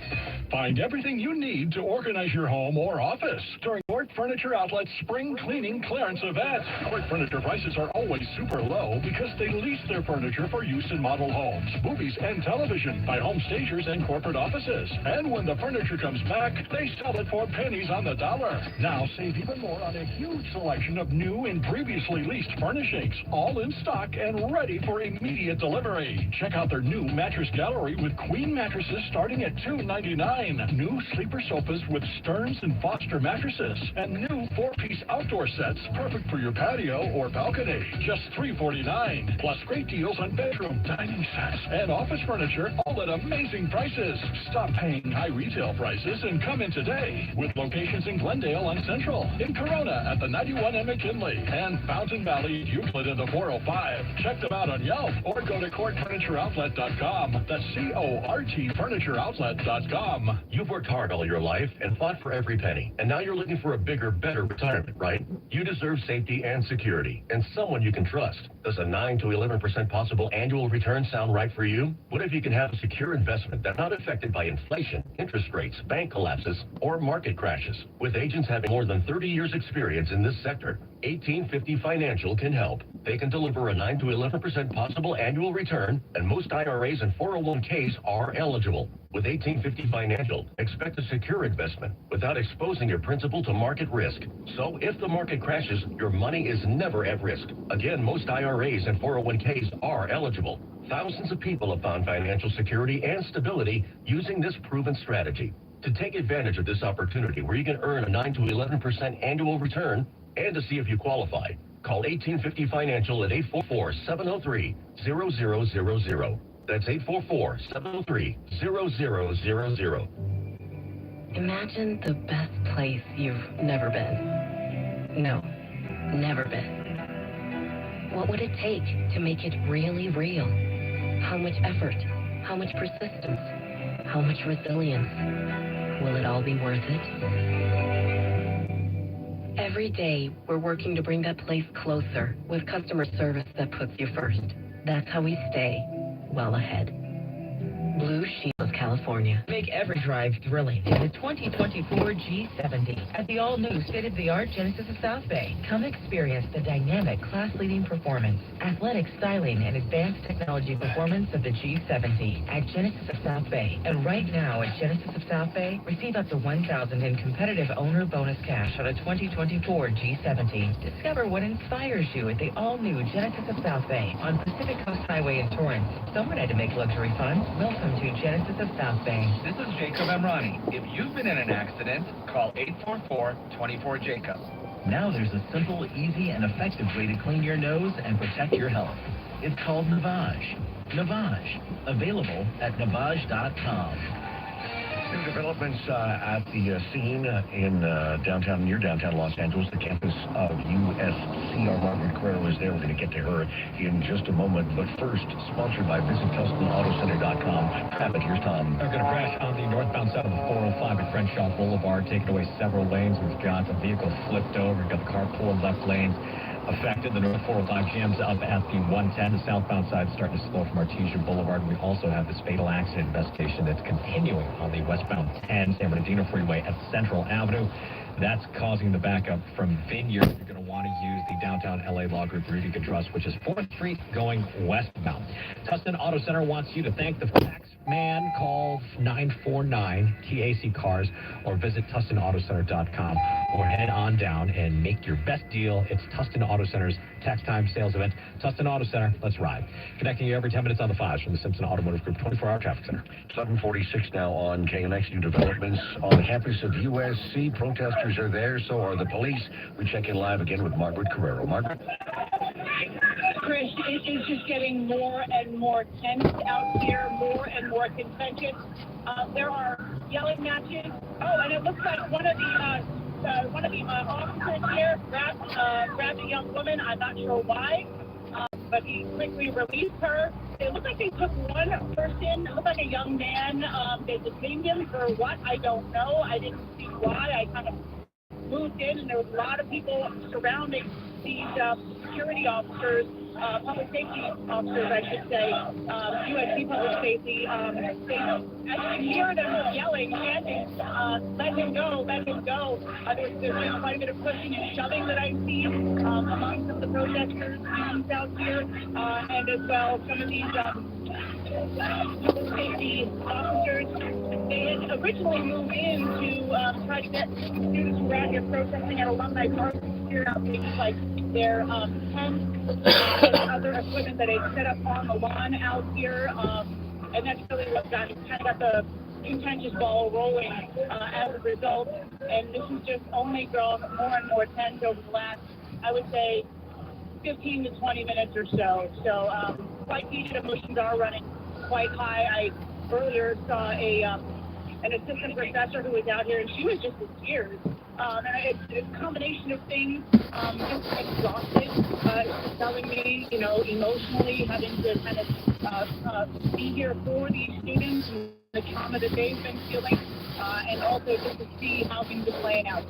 Find everything you need to organize your home or office during Court Furniture Outlet's Spring Cleaning Clearance Event. Court Furniture prices are always super low because they lease their furniture for use in model homes, movies, and television by home stagers and corporate offices. And when the furniture comes back, they sell it for pennies on the dollar. Now save even more on a huge selection of new and previously leased furnishings, all in stock and ready for immediate delivery. Check out their new mattress gallery with queen mattresses starting at $299, new sleeper sofas with Stearns and Foster mattresses, and new 4-piece outdoor sets perfect for your patio or balcony, just $349. Plus great deals on bedroom, dining sets, and office furniture, all at amazing prices. Stop paying high retail prices and come in today, with locations in Glendale on Central, in Corona at the 91 and McKinley, and Fountain Valley, Euclid at the 405. Check them out on Yelp or go to CourtFurnitureOutlet.com. That's CORT FurnitureOutlet.com. You've worked hard all your life and fought for every penny. And now you're looking for a bigger, better retirement, right? You deserve safety and security and someone you can trust. Does a 9 to 11% possible annual return sound right for you? What if you can have a secure investment that's not affected by inflation, interest rates, bank collapses, or market crashes? With agents having more than 30 years experience in this sector, 1850 Financial can help. They can deliver a 9 to 11% possible annual return, and most IRAs and 401ks are eligible. With 1850 Financial, expect a secure investment without exposing your principal to market risk. So if the market crashes, your money is never at risk. Again, most IRAs and 401ks are eligible. Thousands of people have found financial security and stability using this proven strategy. To take advantage of this opportunity where you can earn a 9 to 11% annual return and to see if you qualify, call 1850 Financial at 844-703-0000. That's 844-703-0000. Imagine the best place you've never been. No, never been. What would it take to make it really real? How much effort? How much persistence? How much resilience? Will it all be worth it? Every day, we're working to bring that place closer with customer service that puts you first. That's how we stay well ahead. Blue Shield, California. Make every drive thrilling in the 2024 G70 at the all-new state-of-the-art Genesis of South Bay. Come experience the dynamic, class-leading performance, athletic styling, and advanced technology performance of the G70 at Genesis of South Bay. And right now at Genesis of South Bay, receive up to $1,000 in competitive owner bonus cash on a 2024 G70. Discover what inspires you at the all-new Genesis of South Bay on Pacific Coast Highway in Torrance. Someone had to make luxury fun. Welcome to Genesis of South Bay. This is Jacob Emrani. If you've been in an accident, call 844-24-JACOB. Now there's a simple, easy, and effective way to clean your nose and protect your health. It's called Navage. Navage. Available at Navage.com. New developments at the scene in near downtown Los Angeles, the campus of USC. Our Margaret Carrero is there. We're going to get to her in just a moment. But first, sponsored by VisitTustinAutoCenter.com. Traffic, here's Tom. We're going to crash on the northbound side of the 405 at Crenshaw Boulevard, taking away several lanes. We've got a vehicle flipped over. We've got the car pulling left lanes. Affected. The North 405 jams up at the 110. The southbound side starting to slow from Artesia Boulevard. We also have this fatal accident investigation that's continuing on the westbound 10 San Bernardino Freeway at Central Avenue. That's causing the backup from Vineyard. You're going to want to use the downtown LA Law Group route you can trust, which is 4th Street going westbound. Tustin Auto Center wants you to thank the tax man. Call 949-TAC-CARS or visit TustinAutoCenter.com or head on down and make your best deal. It's Tustin Auto Center's tax time sales event. Tustin Auto Center, let's ride. Connecting you every 10 minutes on the 5s from the Simpson Automotive Group 24-hour traffic center. 746 now on KNX. New developments on the campus of USC. Protesters are there, so are the police. We check in live again with Margaret Carrero. Margaret? Chris, it is just getting more and more tense out here, more and more contentious. There are yelling matches. Oh, and it looks like one of the officers here grabbed a young woman. I'm not sure why, but he quickly released her. It looked like they took one person. It looked like a young man. They detained him for what? I don't know. I didn't see why. I kind of moved in, and there was a lot of people surrounding these security officers, public safety officers, I should say, USC public safety. I can hear them yelling, chanting, let him go, let him go. There's been quite a bit of pushing and shoving that I've seen among some of the protesters out here, and as well some of these public safety officers. They had originally moved in to try to get students who were out here protesting at Alumni Park to clear out things like their tents and other equipment that they set up on the lawn out here. And that's really what kind of got the contentious ball rolling as a result. And this has just only grown more and more tense over the last, I would say, 15 to 20 minutes or so. So quite heated, emotions are running quite high. I earlier saw an assistant professor who was out here, and she was just in tears. And it's a combination of things, just exhausted, telling me, emotionally having to kind of be here for these students and the trauma that they've been feeling, and also just to see how things are playing out.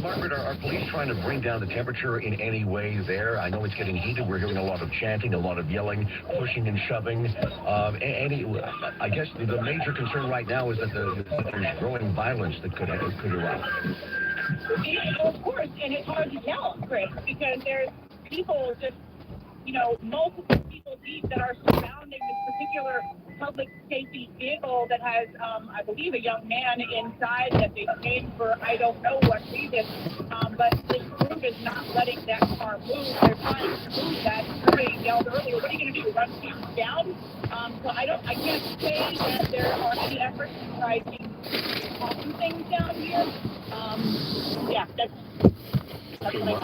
Margaret, are police trying to bring down the temperature in any way there? I know it's getting heated. We're hearing a lot of chanting, a lot of yelling, pushing and shoving. I guess the major concern right now is that there's growing violence that could erupt. Of course, and it's hard to tell, Chris, because there's people just, multiple people deep that are surrounding this particular public safety vehicle that has, I believe, a young man inside that they detained for I don't know what reason. But this group is not letting that car move. They're trying to move that, hurrying yelled earlier, what are you going to do, run people down? So I can't say that there are any efforts to try to calm things down here. Yeah, that's Okay, well,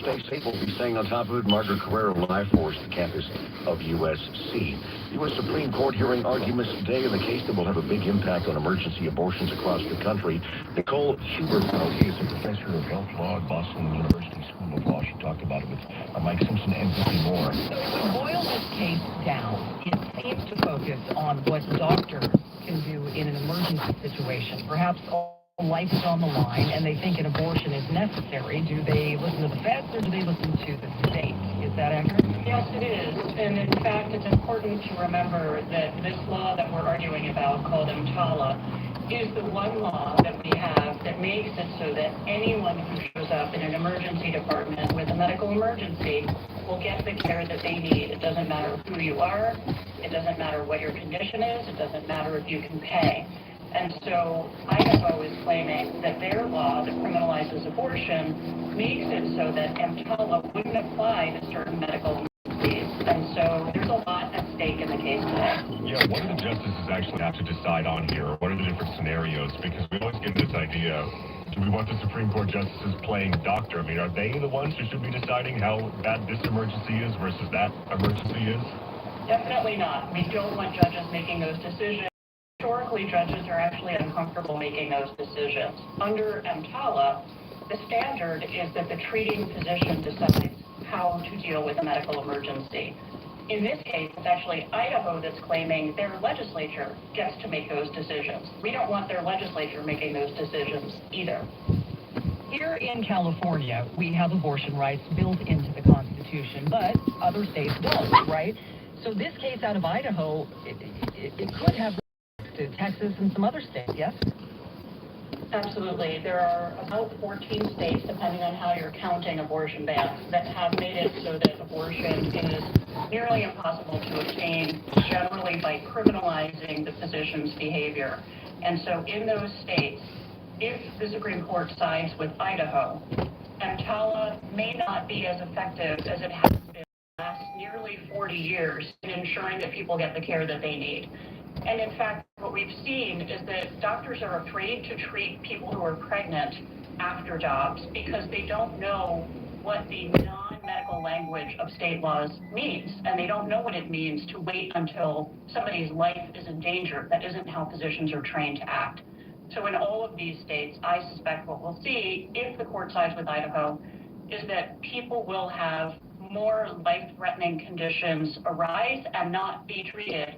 stay safe. We'll be staying on top of it. Margaret Carrero live for us, the campus of USC. U.S. Supreme Court hearing arguments today in the case that will have a big impact on emergency abortions across the country. Nicole Huberfeld, he is a professor of health law at Boston University School of Law. She talked about it with Mike Simpson and NBC More. So to boil this case down, it seems to focus on what doctors can do in an emergency situation. Perhaps life is on the line and they think an abortion is necessary. Do they listen to the feds or do they listen to the state? Is that accurate? Yes, it is. And in fact, it's important to remember that this law that we're arguing about, called EMTALA, is the one law that we have that makes it so that anyone who shows up in an emergency department with a medical emergency will get the care that they need. It doesn't matter who you are. It doesn't matter what your condition is. It doesn't matter if you can pay. And so Idaho is claiming that their law that criminalizes abortion makes it so that EMTALA wouldn't apply to certain medical emergencies. And so there's a lot at stake in the case today. Yeah, what do the justices actually have to decide on here? What are the different scenarios? Because we always get this idea, do we want the Supreme Court justices playing doctor? I mean, are they the ones who should be deciding how bad this emergency is versus that emergency is? Definitely not. We don't want judges making those decisions. Historically, judges are actually uncomfortable making those decisions. Under EMTALA, the standard is that the treating physician decides how to deal with a medical emergency. In this case, it's actually Idaho that's claiming their legislature gets to make those decisions. We don't want their legislature making those decisions either. Here in California, we have abortion rights built into the Constitution, but other states don't, right? So this case out of Idaho, it could have to Texas and some other states, yes? Absolutely. There are about 14 states, depending on how you're counting abortion bans, that have made it so that abortion is nearly impossible to obtain, generally by criminalizing the physician's behavior. And so in those states, if the Supreme Court sides with Idaho, EMTALA may not be as effective as it has been the last nearly 40 years in ensuring that people get the care that they need. And in fact, what we've seen is that doctors are afraid to treat people who are pregnant after jobs because they don't know what the non-medical language of state laws means. And they don't know what it means to wait until somebody's life is in danger. That isn't how physicians are trained to act. So in all of these states, I suspect what we'll see, if the court sides with Idaho, is that people will have more life-threatening conditions arise and not be treated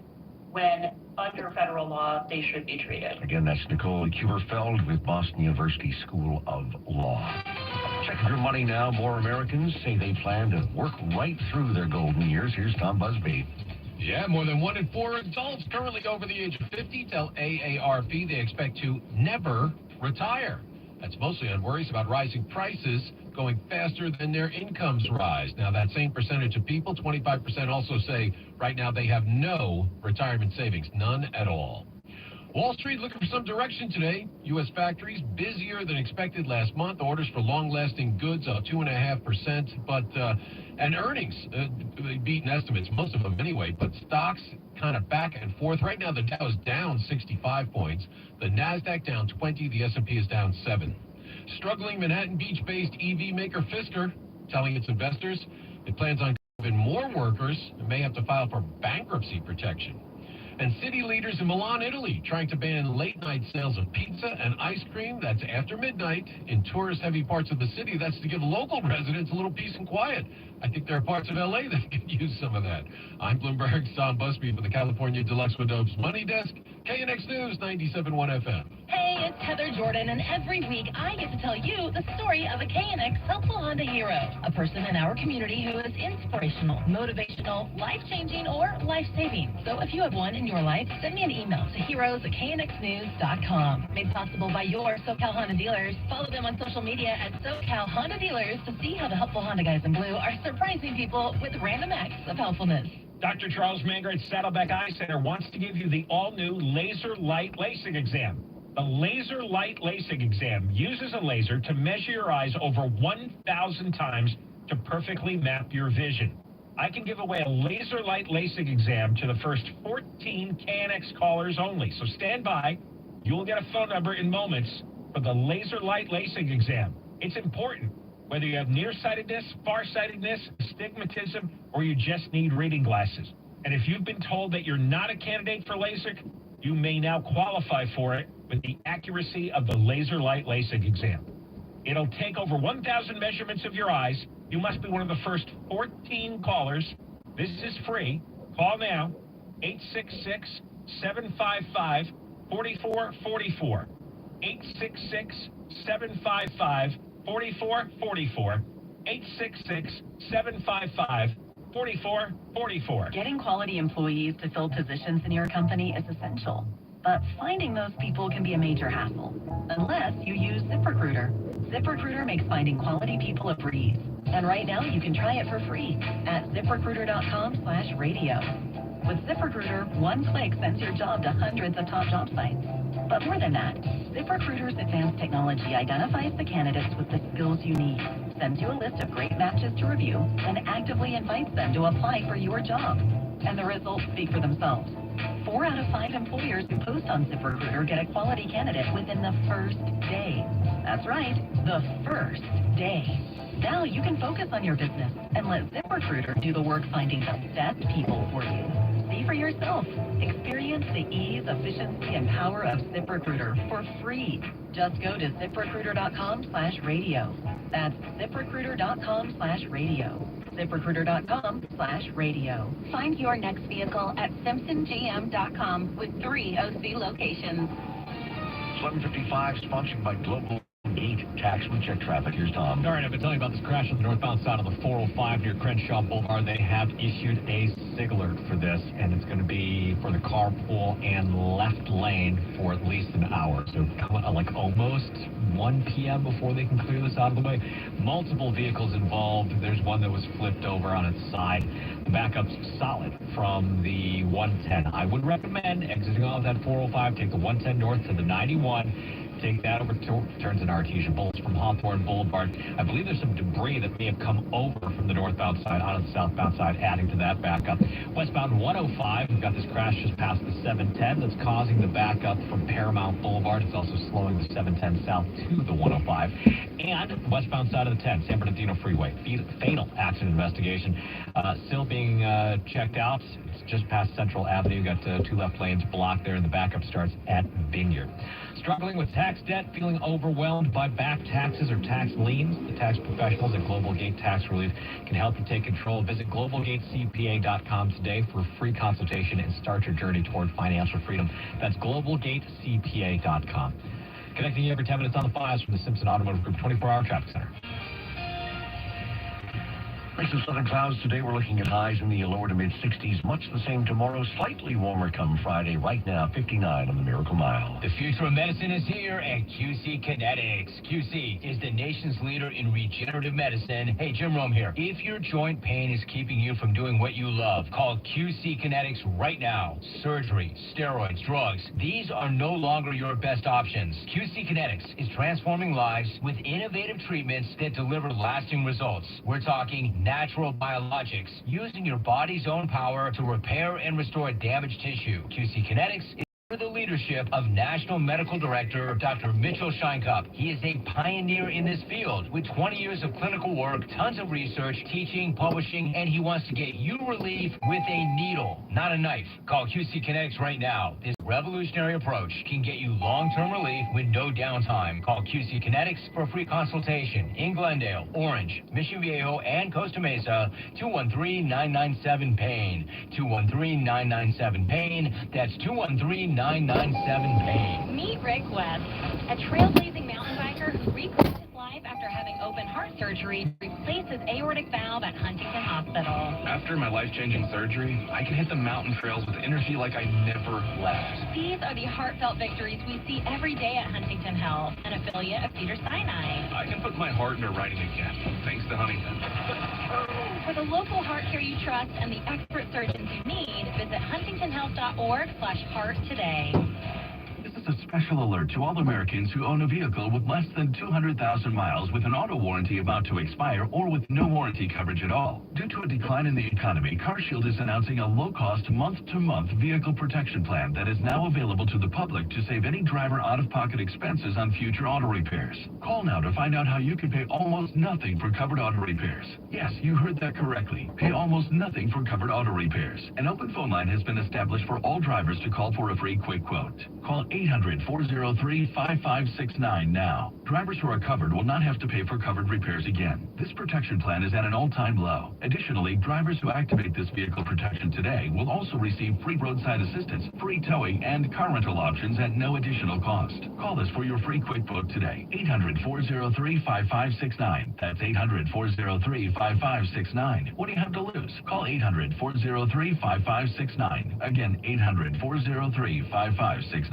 when under federal law they should be treated. Again, that's Nicole Huberfeld with Boston University School of Law. Checking your money now. More Americans say they plan to work right through their golden years. Here's Tom Busby. Yeah, more than 1 in 4 adults currently over the age of 50 tell AARP they expect to never retire. That's mostly on worries about rising prices going faster than their incomes rise. Now, that same percentage of people, 25%, also say right now they have no retirement savings, none at all. Wall Street looking for some direction today. U.S. factories busier than expected last month. Orders for long-lasting goods up 2.5%, but and earnings beating estimates, most of them anyway. But stocks kind of back and forth. Right now, the Dow is down 65 points. The Nasdaq down 20. The S&P is down 7. Struggling Manhattan Beach-based EV maker Fisker telling its investors it plans on even more workers and may have to file for bankruptcy protection. And city leaders in Milan, Italy, trying to ban late-night sales of pizza and ice cream. That's after midnight in tourist-heavy parts of the city. That's to give local residents a little peace and quiet. I think there are parts of L.A. that could use some of that. I'm Bloomberg's Tom Busby for the California Deluxe Windows Money Desk, KNX News 97.1 FM. Hey, it's Heather Jordan, and every week I get to tell you the story of a KNX helpful Honda hero, a person in our community who is inspirational, motivational, life-changing, or life-saving. So if you have one in your life, send me an email to heroes@knxnews.com. Made possible by your SoCal Honda dealers. Follow them on social media at SoCal Honda Dealers to see how the helpful Honda guys in blue are surprising people with random acts of helpfulness. Dr. Charles Manger at Saddleback Eye Center wants to give you the all-new Laser Light LASIK exam. The Laser Light LASIK exam uses a laser to measure your eyes over 1,000 times to perfectly map your vision. I can give away a laser light LASIK exam to the first 14 KNX callers only. So stand by. You will get a phone number in moments for the laser light LASIK exam. It's important, whether you have nearsightedness, farsightedness, astigmatism, or you just need reading glasses. And if you've been told that you're not a candidate for LASIK, you may now qualify for it with the accuracy of the laser light LASIK exam. It'll take over 1,000 measurements of your eyes. You must be one of the first 14 callers. This is free. Call now, 866-755-4444. 866-755-4444. 866-755-4444. Getting quality employees to fill positions in your company is essential, but finding those people can be a major hassle, unless you use ZipRecruiter. ZipRecruiter makes finding quality people a breeze. And right now, you can try it for free at ZipRecruiter.com/radio. With ZipRecruiter, one click sends your job to hundreds of top job sites. But more than that, ZipRecruiter's advanced technology identifies the candidates with the skills you need, sends you a list of great matches to review, and actively invites them to apply for your job. And the results speak for themselves. 4 out of 5 employers who post on ZipRecruiter get a quality candidate within the first day. That's right, the first day. Now you can focus on your business and let ZipRecruiter do the work finding the best people for you. See for yourself. Experience the ease, efficiency, and power of ZipRecruiter for free. Just go to ZipRecruiter.com/radio. That's ZipRecruiter.com/radio. ZipRecruiter.com/radio. Find your next vehicle at SimpsonGM.com with 3 OC locations. 11:55, sponsored by Global Gate Tax. We check traffic. Here's Tom. All right, I've been telling you about this crash on the northbound side of the 405 near Crenshaw Boulevard. They have issued a SIG alert for this, and it's going to be for the carpool and left lane for at least an hour. So like almost 1 p.m. before they can clear this out of the way. Multiple vehicles involved. There's one that was flipped over on its side. The backup's solid from the 110. I would recommend exiting off that 405, take the 110 north to the 91. Take that over turns in Artesia Bullets from Hawthorne Boulevard. I believe there's some debris that may have come over from the northbound side onto the southbound side, adding to that backup. Westbound 105, we've got this crash just past the 710 that's causing the backup from Paramount Boulevard. It's also slowing the 710 south to the 105. And westbound side of the 10, San Bernardino Freeway. Fatal accident investigation. Still being checked out. It's just past Central Avenue. You've got 2 left lanes blocked there, and the backup starts at Vineyard. Struggling with tax debt, feeling overwhelmed by back taxes or tax liens? The tax professionals at Global Gate Tax Relief can help you take control. Visit globalgatecpa.com today for a free consultation and start your journey toward financial freedom. That's globalgatecpa.com. Connecting you every 10 minutes on the files from the Simpson Automotive Group 24-hour traffic center. Mix of southern clouds today. We're looking at highs in the lower to mid-60s. Much the same tomorrow. Slightly warmer come Friday. Right now, 59 on the Miracle Mile. The future of medicine is here at QC Kinetics. QC is the nation's leader in regenerative medicine. Hey, Jim Rome here. If your joint pain is keeping you from doing what you love, call QC Kinetics right now. Surgery, steroids, drugs, these are no longer your best options. QC Kinetics is transforming lives with innovative treatments that deliver lasting results. We're talking natural biologics, using your body's own power to repair and restore damaged tissue. QC Kinetics is under the leadership of National Medical Director Dr. Mitchell Scheinkup. He is a pioneer in this field with 20 years of clinical work, tons of research, teaching, publishing, and he wants to get you relief with a needle, not a knife. Call QC Kinetics right now. This revolutionary approach can get you long-term relief with no downtime. Call QC Kinetics for a free consultation in Glendale, Orange, Mission Viejo, and Costa Mesa. 213-997-PAIN. 213-997-PAIN. That's 213-997-PAIN. Meet Rick West, a trailblazing mountain biker who reclaimed his life after having open heart surgery to replace his aortic valve at Huntington Hospital. After my life-changing surgery, I can hit the mountain trails with energy like I never left. These are the heartfelt victories we see every day at Huntington Health, an affiliate of Cedars-Sinai. I can put my heart into writing again, thanks to Huntington. For the local heart care you trust and the expert surgeons you need, visit huntingtonhealth.org/heart today. This is a special alert to all Americans who own a vehicle with less than 200,000 miles with an auto warranty about to expire or with no warranty coverage at all. Due to a decline in the economy, CarShield is announcing a low-cost month-to-month vehicle protection plan that is now available to the public to save any driver out-of-pocket expenses on future auto repairs. Call now to find out how you can pay almost nothing for covered auto repairs. Yes, you heard that correctly. Pay almost nothing for covered auto repairs. An open phone line has been established for all drivers to call for a free quick quote. Call 800-403-5569 now. Drivers who are covered will not have to pay for covered repairs again. This protection plan is at an all-time low. Additionally, drivers who activate this vehicle protection today will also receive free roadside assistance, free towing, and car rental options at no additional cost. Call us for your free quick quote today. 800-403-5569. That's 800-403-5569. What do you have to lose? Call 800-403-5569. Again, 800-403-5569.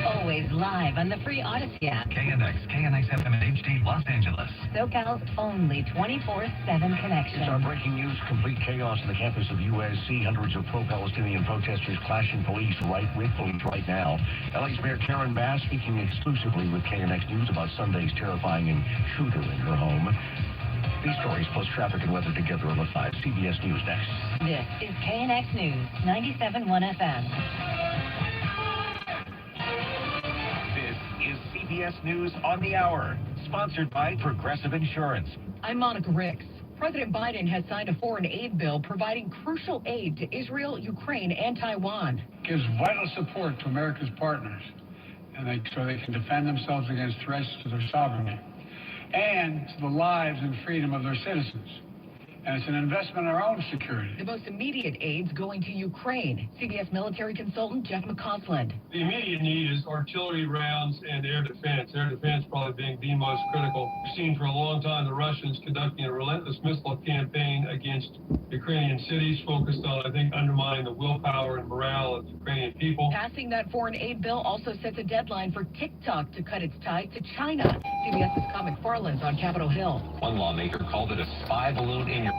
Always live on the free Odyssey app. KNX FM and HD, Los Angeles. SoCal's only 24/7 connection. It's our breaking news. Complete chaos on the campus of USC. Hundreds of pro-Palestinian protesters clashing police right now. LA's Mayor Karen Bass speaking exclusively with KNX News about Sunday's terrifying shooter in her home. These stories plus traffic and weather together on the 5. CBS News next. This is KNX News, 97.1 FM. This is CBS News on the Hour, sponsored by Progressive Insurance. I'm Monica Ricks. President Biden has signed a foreign aid bill providing crucial aid to Israel, Ukraine, and Taiwan. Gives vital support to America's partners, and so they can defend themselves against threats to their sovereignty and to the lives and freedom of their citizens. And it's an investment in our own security. The most immediate aid's going to Ukraine. CBS military consultant Jeff McCausland. The immediate need is artillery rounds and air defense. Air defense probably being the most critical. We've seen for a long time the Russians conducting a relentless missile campaign against Ukrainian cities, focused on, I think, undermining the willpower and morale of the Ukrainian people. Passing that foreign aid bill also sets a deadline for TikTok to cut its ties to China. CBS's Scott McFarland's on Capitol Hill. One lawmaker called it a spy balloon in your...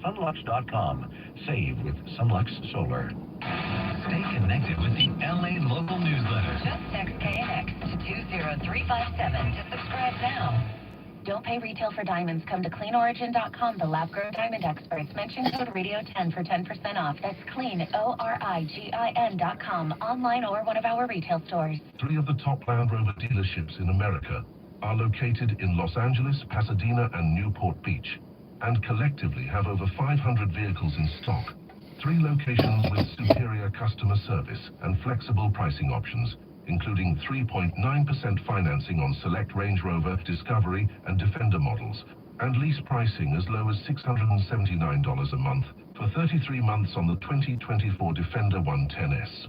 Sunlux.com. Save with Sunlux Solar. Stay connected with the LA Local Newsletter. Just text KNX to 20357 to subscribe now. Don't pay retail for diamonds. Come to cleanorigin.com, the lab-grown diamond experts. Mention code radio10 for 10% off. That's clean, ORIGIN.com, online or one of our retail stores. 3 of the top Land Rover dealerships in America are located in Los Angeles, Pasadena, and Newport Beach, and collectively have over 500 vehicles in stock. 3 locations with superior customer service and flexible pricing options, including 3.9% financing on select Range Rover, Discovery, and Defender models, and lease pricing as low as $679 a month for 33 months on the 2024 Defender 110S.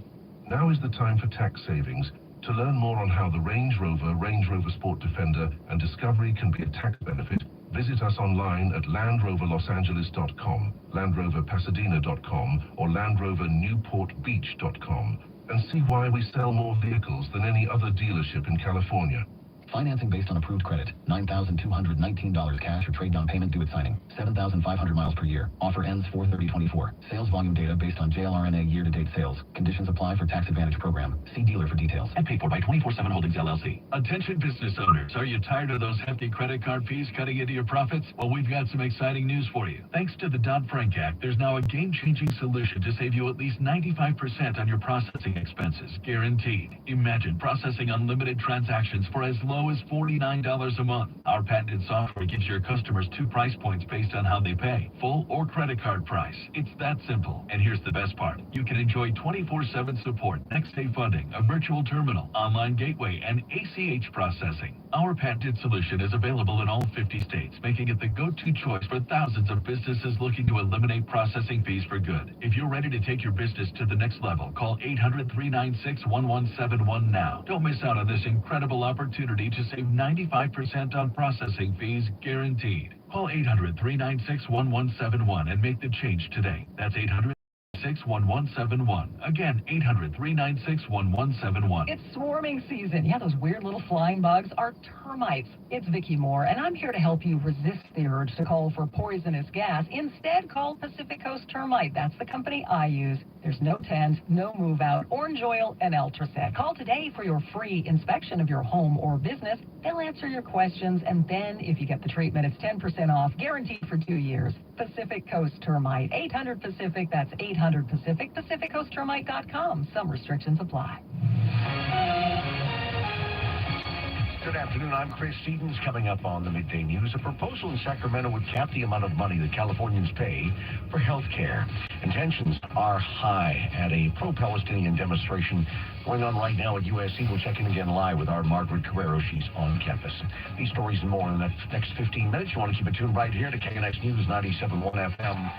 Now is the time for tax savings. To learn more on how the Range Rover Sport Defender, and Discovery can be a tax benefit, visit us online at LandRoverLosAngeles.com, LandRoverPasadena.com, or LandRoverNewportBeach.com, and see why we sell more vehicles than any other dealership in California. Financing based on approved credit. $9,219 cash or trade down payment due at signing. 7,500 miles per year. Offer ends 4/30/24. Sales volume data based on JLRNA year-to-date sales. Conditions apply for tax advantage program. See dealer for details. And paid for by 24/7 Holdings LLC. Attention business owners. Are you tired of those hefty credit card fees cutting into your profits? Well, we've got some exciting news for you. Thanks to the Dodd-Frank Act, there's now a game-changing solution to save you at least 95% on your processing expenses. Guaranteed. Imagine processing unlimited transactions for as low as $49 a month. Our patented software gives your customers 2 price points based on how they pay, full or credit card price. It's that simple. And here's the best part. You can enjoy 24/7 support, next day funding, a virtual terminal, online gateway, and ACH processing. Our patented solution is available in all 50 states, making it the go-to choice for thousands of businesses looking to eliminate processing fees for good. If you're ready to take your business to the next level, call 800-396-1171 now. Don't miss out on this incredible opportunity to save 95% on processing fees, guaranteed. Call 800-396-1171 and make the change today. That's 800-396-1171. Again, 800-396-1171. It's swarming season. Yeah, those weird little flying bugs are termites. It's Vicki Moore, and I'm here to help you resist the urge to call for poisonous gas. Instead, call Pacific Coast Termite. That's the company I use. There's no tent, no move out, orange oil, and Ultraset. Call today for your free inspection of your home or business. They'll answer your questions, and then if you get the treatment, it's 10% off, guaranteed for 2 years. Pacific Coast Termite. 800-PACIFIC. That's 800-PACIFIC. PacificCoastTermite.com. Some restrictions apply. Good afternoon. I'm Chris Stevens. Coming up on the Midday News, a proposal in Sacramento would cap the amount of money that Californians pay for health care. And tensions are high at a pro-Palestinian demonstration going on right now at USC. We'll check in again live with our Margaret Carrero. She's on campus. These stories and more in the next 15 minutes. You want to keep it tuned right here to KNX News 97.1 FM.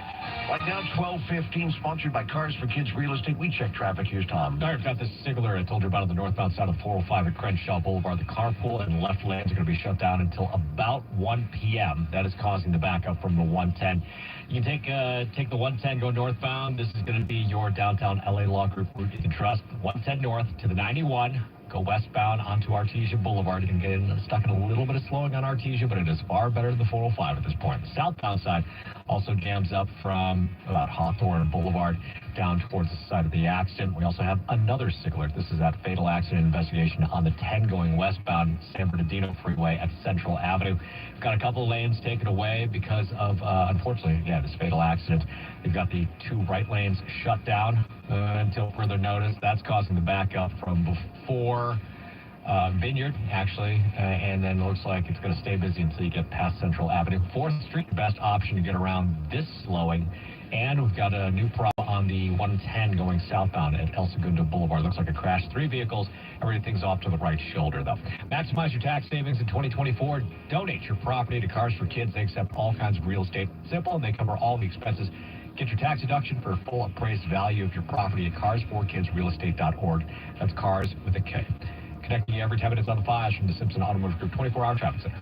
Right now, 12:15, sponsored by Cars for Kids Real Estate. We check traffic. Here's Tom. All right, we've got this singular I told you about on the northbound side of 405 at Crenshaw Boulevard. The carpool and left lanes are going to be shut down until about 1 p.m. That is causing the backup from the 110. You can take the 110 go northbound. This is going to be your downtown LA Law Group route. You can trust 110 north to the 91. Go westbound onto Artesia Boulevard. You can get stuck in a little bit of slowing on Artesia, but it is far better than the 405 at this point. The southbound side also jams up from about Hawthorne Boulevard down towards the site of the accident. We also have another stickler. This is that fatal accident investigation on the 10 going westbound San Bernardino Freeway at Central Avenue. We've got a couple of lanes taken away because of, unfortunately, this fatal accident. We've got the 2 right lanes shut down until further notice. That's causing the backup from before Vineyard, actually, and then it looks like it's going to stay busy until you get past Central Avenue. 4th Street, the best option to get around this slowing. And we've got a new problem on the 110 going southbound at El Segundo Boulevard. Looks like a crash. 3 vehicles. Everything's off to the right shoulder, though. Maximize your tax savings in 2024. Donate your property to Cars for Kids. They accept all kinds of real estate. Simple, and they cover all the expenses. Get your tax deduction for a full appraised value of your property at carsforkidsrealestate.org. That's Cars with a K. Connecting you every 10 minutes on the Flash from the Simpson Automotive Group 24-hour traffic center.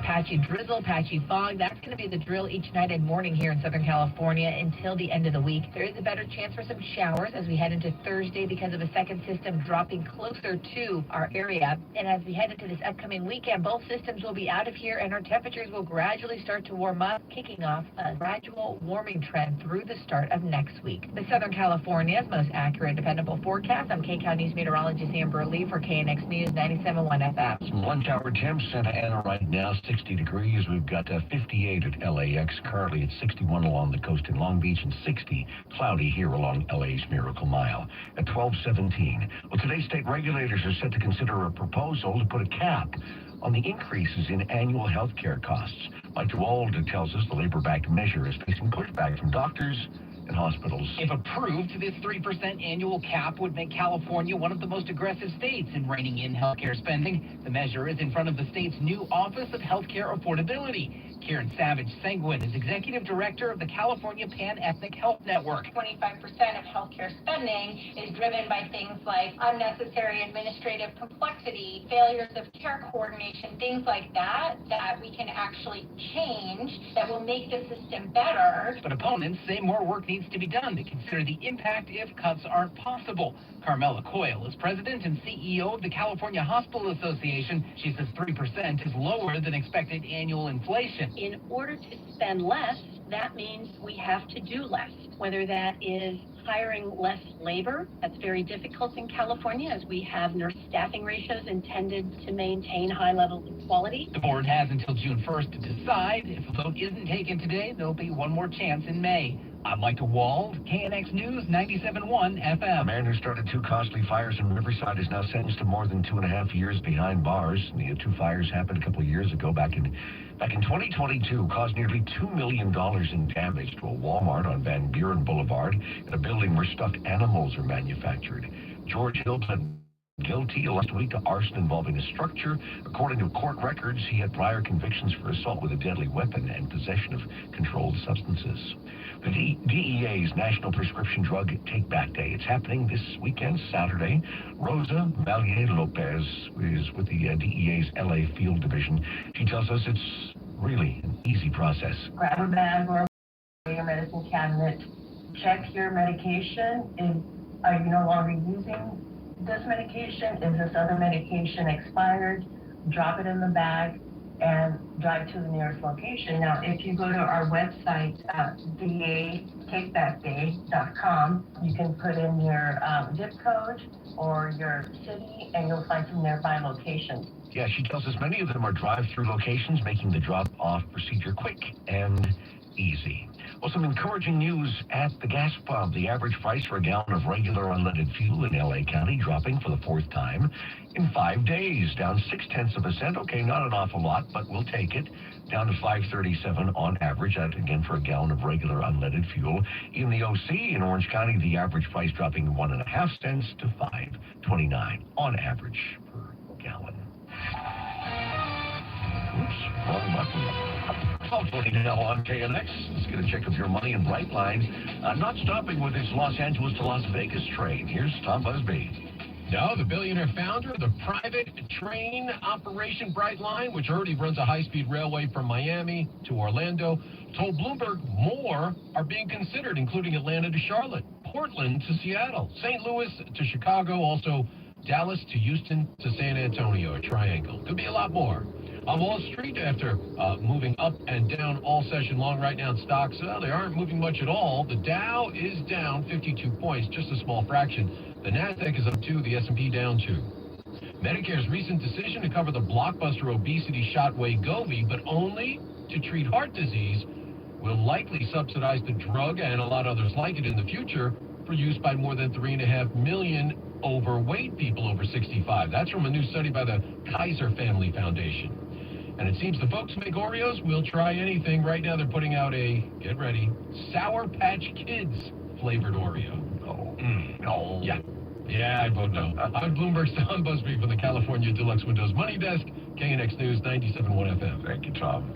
patchy drizzle, patchy fog. That's going to be the drill each night and morning here in Southern California until the end of the week. There is a better chance for some showers as we head into Thursday because of a second system dropping closer to our area. And as we head into this upcoming weekend, both systems will be out of here and our temperatures will gradually start to warm up, kicking off a gradual warming trend through the start of next week. The Southern California's most accurate, dependable forecast. I'm KCAL News meteorologist Amber Lee for KNX News 97.1 FM. Some lunch hour temps, Santa Ana right now 60 degrees. We've got 58 at LAX, currently at 61 along the coast in Long Beach and 60 cloudy here along LA's Miracle Mile at 12:17. Well, today state regulators are set to consider a proposal to put a cap on the increases in annual health care costs. Mike DeWald tells us the labor-backed measure is facing pushback from doctors and hospitals. If approved, this 3% annual cap would make California one of the most aggressive states in reining in healthcare spending. The measure is in front of the state's new Office of Healthcare Affordability. Karen Savage Senguin is executive director of the California Pan-Ethnic Health Network. 25% of healthcare spending is driven by things like unnecessary administrative complexity, failures of care coordination, things like that we can actually change that will make the system better. But opponents say more work needs to be done to consider the impact if cuts aren't possible. Carmela Coyle is president and CEO of the California Hospital Association. She says 3% is lower than expected annual inflation. In order to spend less, that means we have to do less, whether that is hiring less labor. That's very difficult in California as we have nurse staffing ratios intended to maintain high levels of quality. The board has until June 1st to decide. If a vote isn't taken today, there'll be one more chance in May. I'm Mike DeWald, KNX News 97.1 FM. A man who started two costly fires in Riverside is now sentenced to more than 2.5 years behind bars. The two fires happened a couple of years ago, back in 2022, caused nearly $2 million in damage to a Walmart on Van Buren Boulevard and a building where stuffed animals are manufactured. George Hill pled guilty last week to arson involving a structure. According to court records, he had prior convictions for assault with a deadly weapon and possession of controlled substances. The DEA's National Prescription Drug Take-Back Day. It's happening this weekend, Saturday. Rosa Valier Lopez is with the DEA's LA Field Division. She tells us it's really an easy process. Grab a bag or your medicine cabinet. Check your medication. Are you no longer using this medication? Is this other medication expired? Drop it in the bag and drive to the nearest location. Now, if you go to our website, DEATakebackday.com, you can put in your zip code or your city, and you'll find some nearby locations. Yeah, she tells us many of them are drive-through locations, making the drop-off procedure quick and easy. Well, some encouraging news at the gas pump. The average price for a gallon of regular unleaded fuel in LA County dropping for the fourth time in 5 days, down 0.6 cents. Okay, not an awful lot, but we'll take it. Down to $5.37 on average, again for a gallon of regular unleaded fuel. In the OC in Orange County, the average price dropping 1.5 cents to $5.29 on average per gallon. Oops, wrong button. 12:20 now on KNX. Let's get a check of your money in Brightline. Not stopping with its Los Angeles to Las Vegas train. Here's Tom Busby. No, the billionaire founder of the private train operation Brightline, which already runs a high-speed railway from Miami to Orlando, told Bloomberg more are being considered, including Atlanta to Charlotte, Portland to Seattle, St. Louis to Chicago, also Dallas to Houston to San Antonio, a triangle. Could be a lot more. On Wall Street, after moving up and down all session long right now in stocks, they aren't moving much at all. The Dow is down 52 points, just a small fraction. The Nasdaq is up 2, the S&P down 2. Medicare's recent decision to cover the blockbuster obesity shot Wegovy, but only to treat heart disease, will likely subsidize the drug and a lot others like it in the future for use by more than 3.5 million overweight people over 65. That's from a new study by the Kaiser Family Foundation. And it seems the folks who make Oreos will try anything. Right now they're putting out a, get ready, Sour Patch Kids flavored Oreo. No. Yeah, I vote no. I'm Bloomberg's Tom Busby from the California Deluxe Windows Money Desk. KNX News 97.1 FM. Thank you, Tom.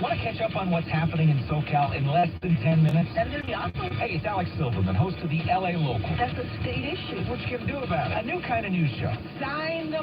Want to catch up on what's happening in SoCal in less than 10 minutes? Hey, it's Alex Silverman, host of the LA Local. That's a state issue. What you can do about it? A new kind of news show. Sign the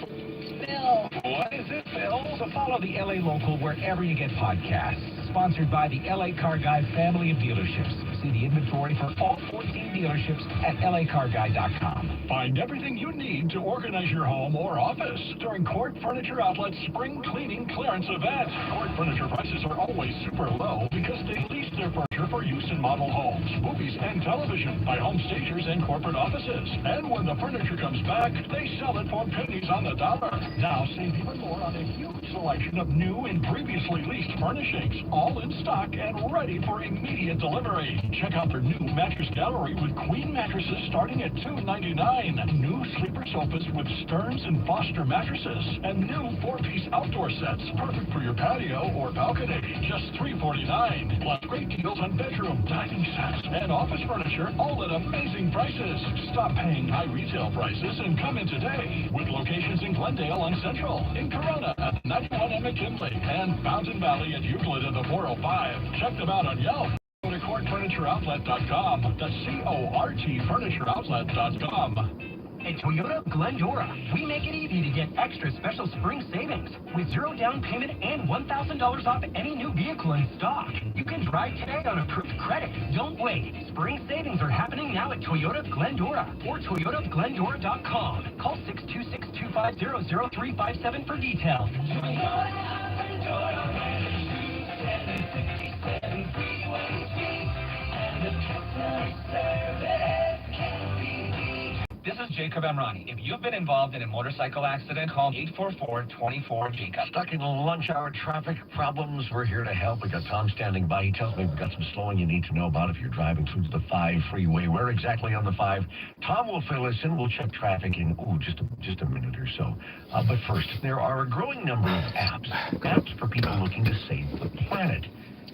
bill. What is it, Bill? So follow the LA Local wherever you get podcasts. Sponsored by the LA Car Guy family of dealerships. See the inventory for all 14 dealerships at lacarguy.com. Find everything you need to organize your home or office during Court Furniture Outlet's spring cleaning clearance event. Court Furniture prices are always super low because they lease their furniture for use in model homes, movies, and television by home stagers and corporate offices. And when the furniture comes back, they sell it for pennies on the dollar. Now save even more on a huge selection of new and previously leased furnishings, all in stock and ready for immediate delivery. Check out their new mattress gallery with queen mattresses starting at $299, new sleeper sofas with Stearns and Foster mattresses, and new 4-piece outdoor sets perfect for your patio or balcony, just $349. Plus great deals on bedroom, dining sets, and office furniture, all at amazing prices. Stop paying high retail prices and come in today. With locations in Glendale on Central, in Corona at 91 and McKinley, and Fountain Valley and Euclid at the 405. Check them out on Yelp. Go to CourtFurnitureOutlet.com. That's CORTFurnitureOutlet.com. At Toyota Glendora, we make it easy to get extra special spring savings with 0 down payment and $1,000 off any new vehicle in stock. You can drive today on approved credit. Don't wait. Spring savings are happening now at Toyota Glendora or ToyotaGlendora.com. Call 626-250-0357 for details. This is Jacob Amrani. If you've been involved in a motorcycle accident, call 844-24-JACOB. Stuck in lunch hour traffic problems? We're here to help. We got Tom standing by. He tells me we've got some slowing you need to know about if you're driving through the 5 freeway. Where exactly on the 5? Tom will fill us in. We'll check traffic in just a minute or so. But first, there are a growing number of apps for people looking to save the planet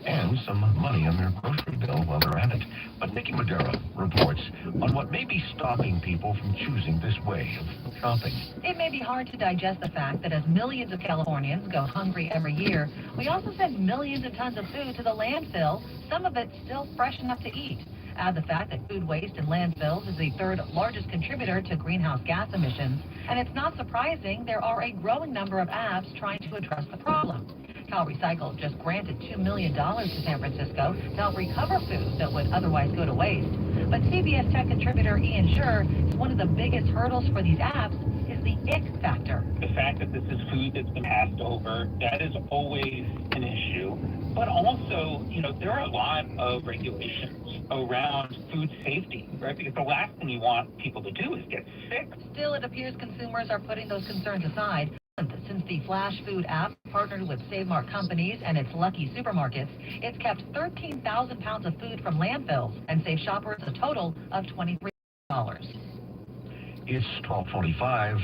and some money on their grocery bill while they're at it. But Nikki Madera reports on what may be stopping people from choosing this way of shopping. It may be hard to digest the fact that as millions of Californians go hungry every year, we also send millions of tons of food to the landfill, some of it still fresh enough to eat. Add the fact that food waste in landfills is the 3rd largest contributor to greenhouse gas emissions, and it's not surprising there are a growing number of apps trying to address the problem. Cal Recycle just granted $2 million to San Francisco to help recover food that would otherwise go to waste. But CBS Tech contributor Ian Scher says one of the biggest hurdles for these apps is the ick factor. The fact that this is food that's been passed over, that is always an issue. But also, there are a lot of regulations around food safety, right? Because the last thing you want people to do is get sick. Still, it appears consumers are putting those concerns aside. Since the Flash Food app partnered with Save Mart companies and its Lucky supermarkets, it's kept 13,000 pounds of food from landfills and saved shoppers a total of $23. It's 12:45.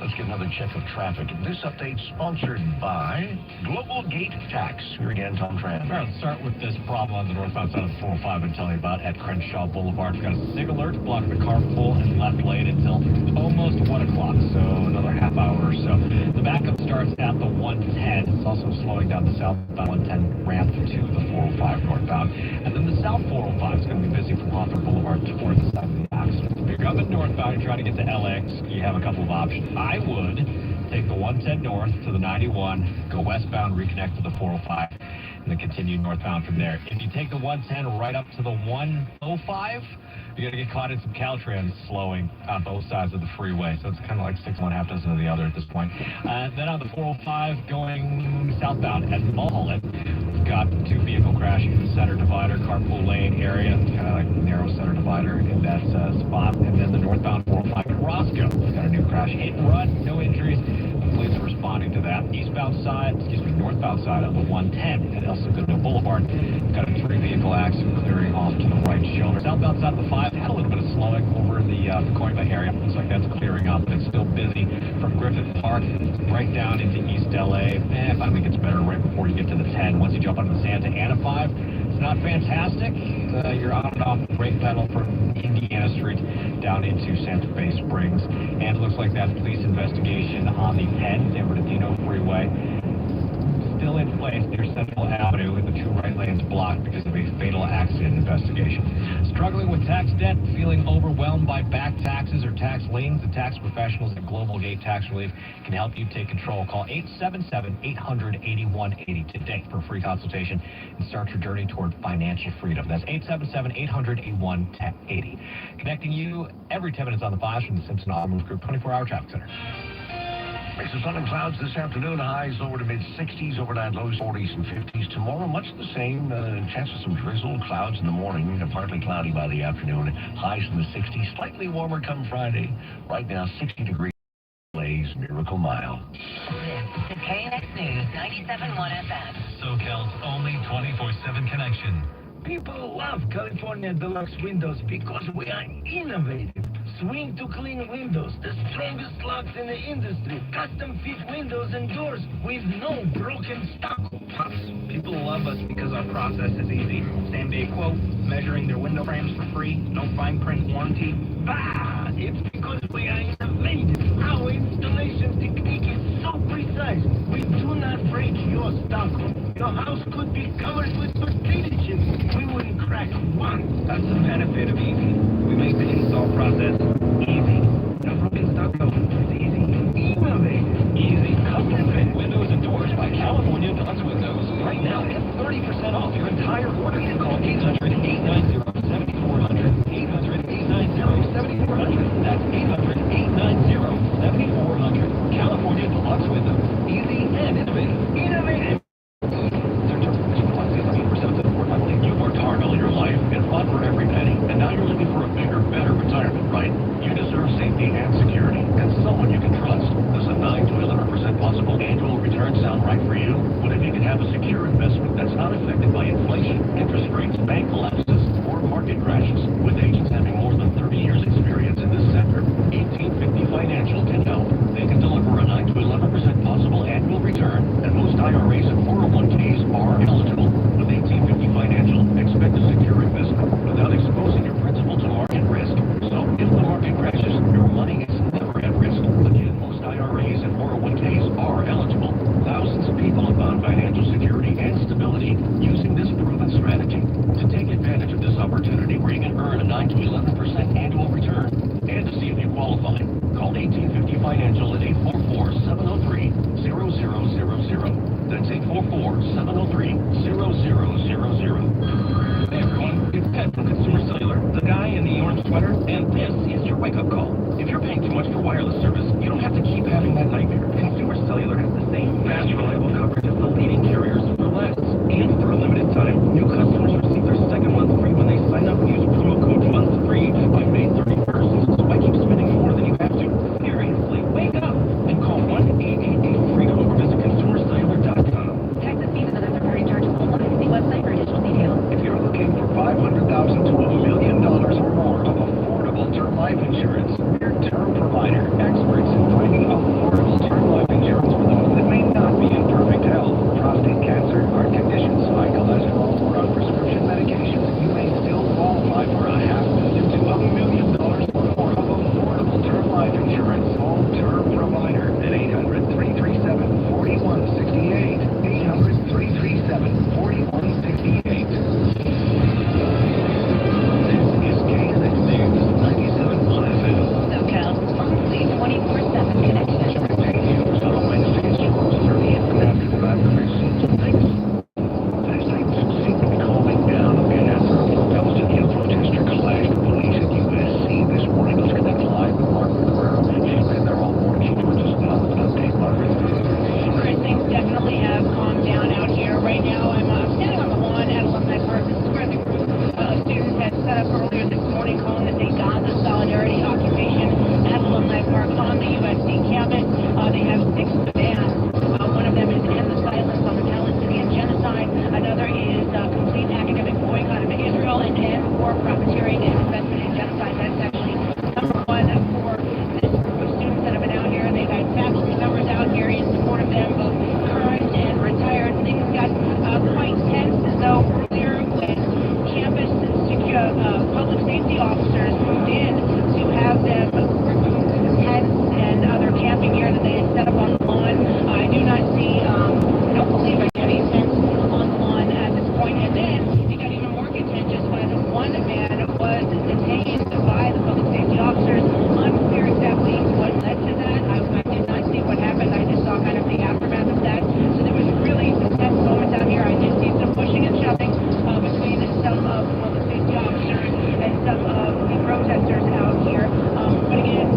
Let's get another check of traffic. This update sponsored by Global Gate Tax. Here again, Tom Tran. All right, let's start with this problem on the northbound side of the 405 and tell you about at Crenshaw Boulevard. We've got a sig alert blocking the carpool and left lane until almost 1 o'clock, so another half hour or so. The backup starts at the 110. It's also slowing down the southbound 110 ramp to the 405 northbound. And then the south 405 is going to be busy from Hawthorne Boulevard toward the side of the accident. If you're coming northbound, you're trying to get to LX, you have a couple of options. I would take the 110 north to the 91, go westbound, reconnect to the 405, and then continue northbound from there. If you take the 110 right up to the 105, you're going to get caught in some Caltrans slowing on both sides of the freeway. So it's kind of like 6 1/2 dozen of the other at this point. Then on the 405 going southbound at Mulholland, we've got 2 vehicle crashing in the center divider, carpool lane area. It's kind of like a narrow center divider in that spot. And then the northbound 405 at Roscoe. We've got a new crash, hit and run, no injuries. Police are responding to that. Northbound side of the 110 at El Segundo Boulevard. We've got a 3 vehicle accident clearing off to the right shoulder. Southbound side of the 5 had a little bit of slowing over in the Coimbra area. Looks like that's clearing up, but it's still busy from Griffith Park right down into East LA. Finally gets better right before you get to the 10. Once you jump onto the Santa Ana 5, it's not fantastic. You're on and off the brake pedal from Indiana Street down into Santa Fe Springs. And it looks like that police investigation on the 10 San Bernardino Freeway still in place near Central Avenue with the two right lanes blocked because of a fatal accident investigation. Struggling with tax debt, feeling overwhelmed by back taxes or tax liens, the tax professionals at Global Gate Tax Relief can help you take control. Call 877-800-8180 today for a free consultation and start your journey toward financial freedom. That's 877-800-8180. Connecting you every 10 minutes on the 5 from the Simpson Auto Move Group 24-hour traffic center. Mix of sun and clouds this afternoon, highs lower to mid-60s, overnight lows 40s and 50s. Tomorrow, much the same, chance of some drizzle, clouds in the morning, partly cloudy by the afternoon, highs in the 60s, slightly warmer come Friday. Right now, 60 degrees, Blaze, Miracle Mile. This is KNX News 97.1 FM. SoCal's only 24/7 connection. People love California Deluxe Windows because we are innovative. Swing to clean windows, the strongest locks in the industry. Custom fit windows and doors with no broken stucco. Plus, people love us because our process is easy. Same day quote, measuring their window frames for free, no fine print warranty. Bah! It's because we are innovative. Our installation technique is so precise. We do not break your stucco. Your house could be covered with potato chips. We wouldn't crack one. That's the benefit of easy. We make the install process easy. No broken stucco. It's easy. Innovative. Easy. Custom fit windows and doors by California Deluxe Windows. Right now, get 30% off your entire order. Call 800-890-7400. 800-890-7400. That's 800-890-7400. California Deluxe Windows. Easy and innovative. Innovative. You worked hard all your life and fought for every penny, and now you're looking for a bigger, better retirement, right? You deserve safety and security, and someone you can trust. Does a 9 to 11% possible annual return sound right for you? What if you can have a secure investment that's not affected by inflation, interest rates, bank collapses, or market crashes? With agents having more than 30 years experience in this sector, 1850 Financial can help. They can deliver a 9 to 11% possible annual return, and most IRAs and 401ks are eligible. With 1850 Financial, expect a secure investment without exposing your principal to market risk. So, if the market crashes, your money is never at risk. Again, most IRAs and 401ks are eligible. Thousands of people have found financial security and stability using this proven strategy. To take advantage of this opportunity where you can earn a 9 to 11% annual return and to see if you qualify, call 1850 Financial at 844-703-0000. That's 844-703-0000. Hey everyone, it's Ted from Consumer Cellular, the guy in the orange sweater, and this is your wake-up call. If you're paying too much for wireless service, you don't have to keep having that nightmare. Consumer Cellular has the same fast, reliable coverage as the leading carriers for less. And for a limited time, new customers receive their second month free when they sign up and use promo code FUNSFREE by May 31st. So why keep spending more than you have to? Seriously, wake up and call 1-888-FREEDOM or visit consumercellular.com. Texas fees and other third-party charges apply. See website for additional details. If you're looking for $500,000 to $1 million or more of affordable term life insurance, your term provider, experts in finding affordable term life insurance for those that may not be in perfect health. Prostate cancer, heart conditions, high cholesterol, or on prescription medications, you may still qualify for $500,000 to $1 million or more of affordable term life insurance. Call Term Provider at 800-337-4168. 800-337-4168. This is KNX News 97.1 FM. SoCal's only 24/7 connection. Continues on Wednesdays, Charles 30th and after the rivalry seems things seem to be calming down a bit after a Palestinian protester clashed with police at USC this morning. Let's connect live with Margaret Guerrero. She's been there all morning. She joins us now with an update. Margaret. Chris, things definitely have calmed down out here. Right now, I'm standing on the lawn at Alumni Park. This is where the group of students had set up earlier this morning, calling it the Gaza Solidarity Occupation at Alumni Park on the USC campus. They have 6 demands. One of them is end the silence on the Palestinian genocide. Another is complete academic boycott of Israel and end war profiteering and investment in genocide. That's actually number one for this group of students that have been out here. They've had faculty members out here in support of them, both current and retired. Things got quite tense, though, earlier when public safety officers moved in to have them remove tents and other camping gear that they had set up on the lawn. I do not see, I don't believe I see any tents on the lawn at this point. And then it got even more contentious when one man was detained by the public safety officers. Unclear exactly what led to that. I did not see what happened. I just saw kind of the aftermath of that. So there was really some tense moments out here. I did see some pushing and shoving between some of the public safety officers and some of the protesters out here. But again,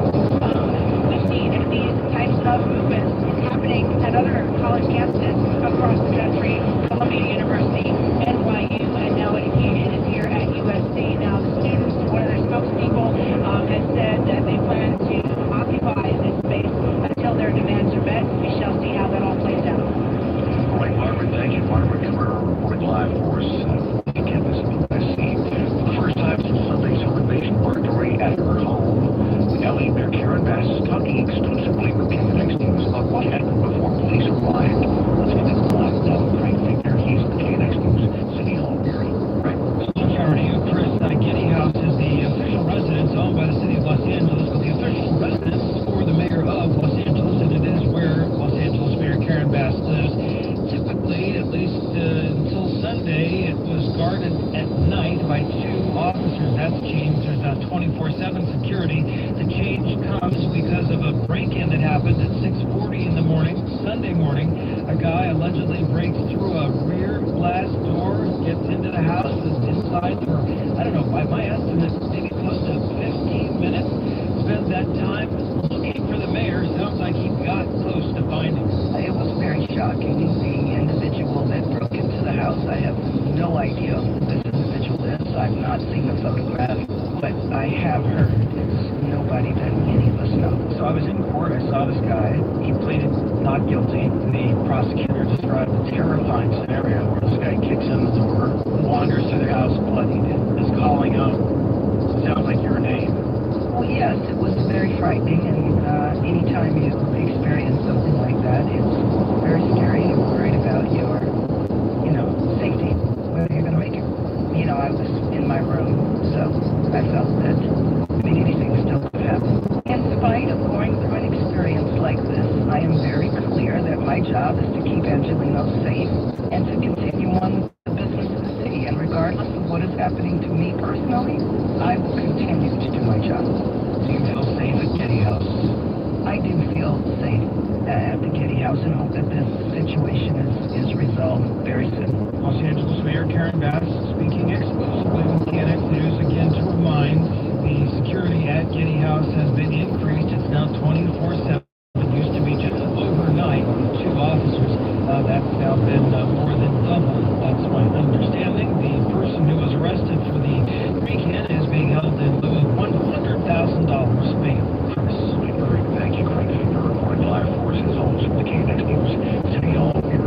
we've seen these types of movements happening at other college campuses across the country. Columbia University, NYU, and now education is here at USC. Now the students, one of their spokespeople, has said that they plan to occupy this space until their demands are met. We shall see how that all plays out. All right, Barbara, thank you. Barbara Cabrera reporting live for us from the campus of USC. For the first time since Sunday's home invasion burglary at her home, LA Mayor Karen Bass is talking exclusively with KNX News about what happened before police arrived. Let's get to the line now with Craig Finger. He's the KNX News City Hall Bureau. Right. Security, Chris, Getty House is the official residence owned by the city of Los Angeles, but the official residence for the mayor of Los Angeles, and it is where Los Angeles Mayor Karen Bass lives. Typically, at least until Sunday, it was guarded at night by 2 officers. That's changed. There's now 24/7 security. The change comes because of a break-in that happened at 6:40 in the morning, Sunday morning. A guy allegedly breaks through a rear glass door, gets into the house, is inside for, I don't know, by my estimate, maybe close to 15 minutes. Spent that time looking for the mayor. Sounds like he got close to finding him. It was very shocking. The individual that broke into the house, I have no idea who this individual is. I've not seen the photograph, but I have heard it's nobody that any of us know. So I was in court. I saw this guy. He pleaded not guilty. The prosecutor described a terrifying scenario where this guy kicks in the door, wanders through the house bloodied, is calling out, sounds like your name. Well, yes, it was very frightening, and anytime you experience something like that, it's very scary. You're worried about your, safety, whether you're going to make it. I was in my room, so I felt that, anything still could happen. In spite of going through an experience like this, I am very clear that my job is to keep Angelenos safe and to continue on with the business of the city. And regardless of what is happening to me personally, I will continue to do my job. Do you feel safe at Getty House? I do feel safe at the Getty House and hope that this situation is resolved very soon. Los Angeles Mayor Karen Bass speaking exclusively with KNX News again to remind the security at Getty House has been increased. It's now 24/7. It used to be just overnight with 2 officers. That's now been more than double. That's my understanding. The person who was arrested for the break-in is being held in lieu of $100,000 bail. Chris. Thank you, Craig Finger, reporting live for us as always from the KNX News City Hall Bureau.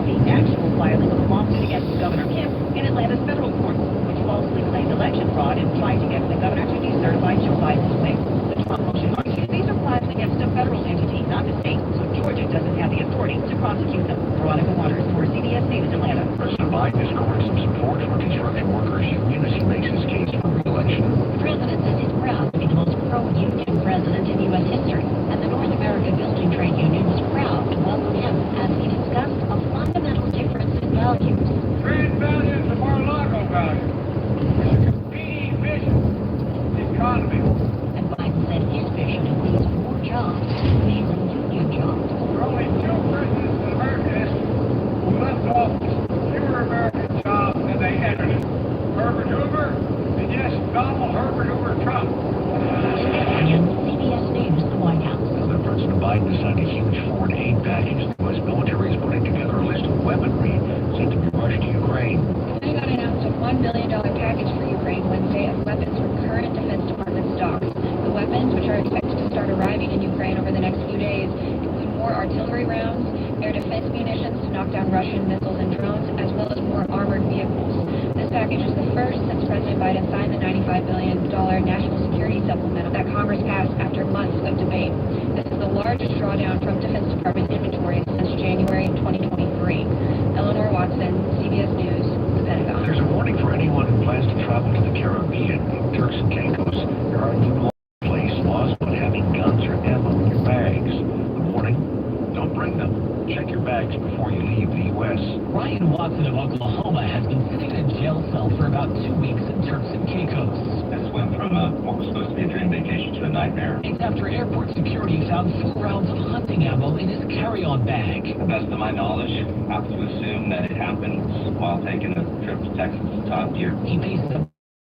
the actual filing of a lawsuit against Governor Kemp in Atlanta's federal court, which falsely claimed election fraud and tried to get the governor to decertify Joe Biden's win. The Trump motion argues these are crimes against a federal entity, not the state, so Georgia doesn't have the authority to prosecute them. Veronica Waters for CBS News, Atlanta. President Biden is scoring some support from construction workers union as he makes his case for re-election. The president says he's proud to be the most pro-union president in U.S. history, and the North American Building Trade Union was proud to welcome him as he discussed a fundamental difference in values. Trade values of Mar-a-Lago values. Competing vision. The economy. And Biden said his vision includes more jobs, mainly union jobs. We're only two presidents in American history who left office fewer American jobs than they entered it. Herbert Hoover, and yes, Donald Herbert Hoover Trump. And CBS News, the White House. Now, President Biden has signed a huge foreign aid package. The U.S. military is putting together a list of weaponry sent to be rushed to Ukraine. The Pentagon announced a $1 billion package for Ukraine Wednesday of weapons from current Defense Department stocks. The weapons, which are expected to start arriving in Ukraine over the next few days, include more artillery rounds, air defense munitions to knock down Russian missiles and drones, as well as more armored vehicles. This package is the first since President Biden signed the $95 billion national security supplemental that Congress passed after months of debate. This is the largest drawdown from Defense Department inventory since January 2023. Eleanor Watson, CBS News, the Pentagon. There's a warning for anyone who plans to travel to the Caribbean. Turks and Caicos, there are new laws about having guns or ammo in your bags. The warning, don't bring them. Check your bags before you leave the U.S. Ryan Watson of Oklahoma has been sitting in a jail cell for about 2 weeks in Turks and Caicos. This went from what was supposed to be a dream vacation to a nightmare. It's after airport security found 4 rounds of hunting ammo in his carry-on bag. To the best of my knowledge, I have to assume that it happened while taking a trip to Texas to Top Gear. He faces a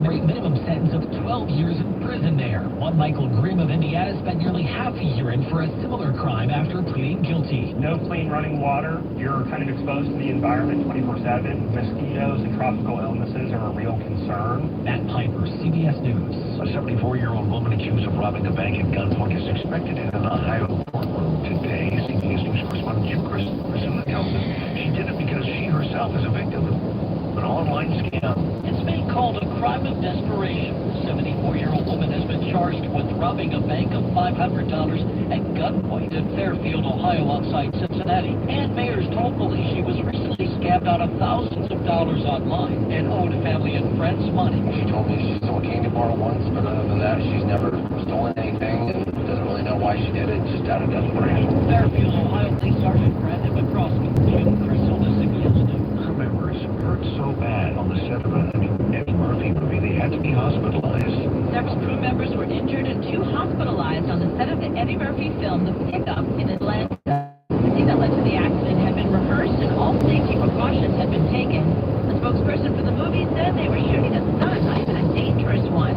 minimum sentence of 12 years in prison there. One Michael Grimm of Indiana spent nearly half a year in for a similar crime after pleading guilty. No clean running water. You're kind of exposed to the environment 24/7. Mosquitoes and tropical illnesses are a real concern. Matt Piper, CBS News. A 74-year-old woman accused of robbing a bank at gunpoint is expected in an Ohio courtroom today. CBS News correspondent Jim Krasula tells us she did it because she herself is a victim of an online scam. It's being called a crime of desperation. The 74-year-old woman has been charged with robbing a bank of $500 at gunpoint in Fairfield, Ohio, outside Cincinnati. Ann Mayers told police she was recently scammed out of thousands of dollars online and owed family and friends money. She told me she stole a candy bar once, but other than that, she's never stolen anything and doesn't really know why she did it, just out of desperation. Fairfield, Ohio Police Sergeant Brandon McCroskey, Jim Krasula, CBS News. Crew members hurt so bad on the set of a new Eddie Murphy movie they had to be hospitalized. Several crew members were injured and 2 hospitalized on the set of the Eddie Murphy film, The Pickup, in Atlanta. The scene that led to the accident had been rehearsed and all safety precautions had been taken. A spokesperson for the movie said they were shooting a stunt, not even a dangerous one.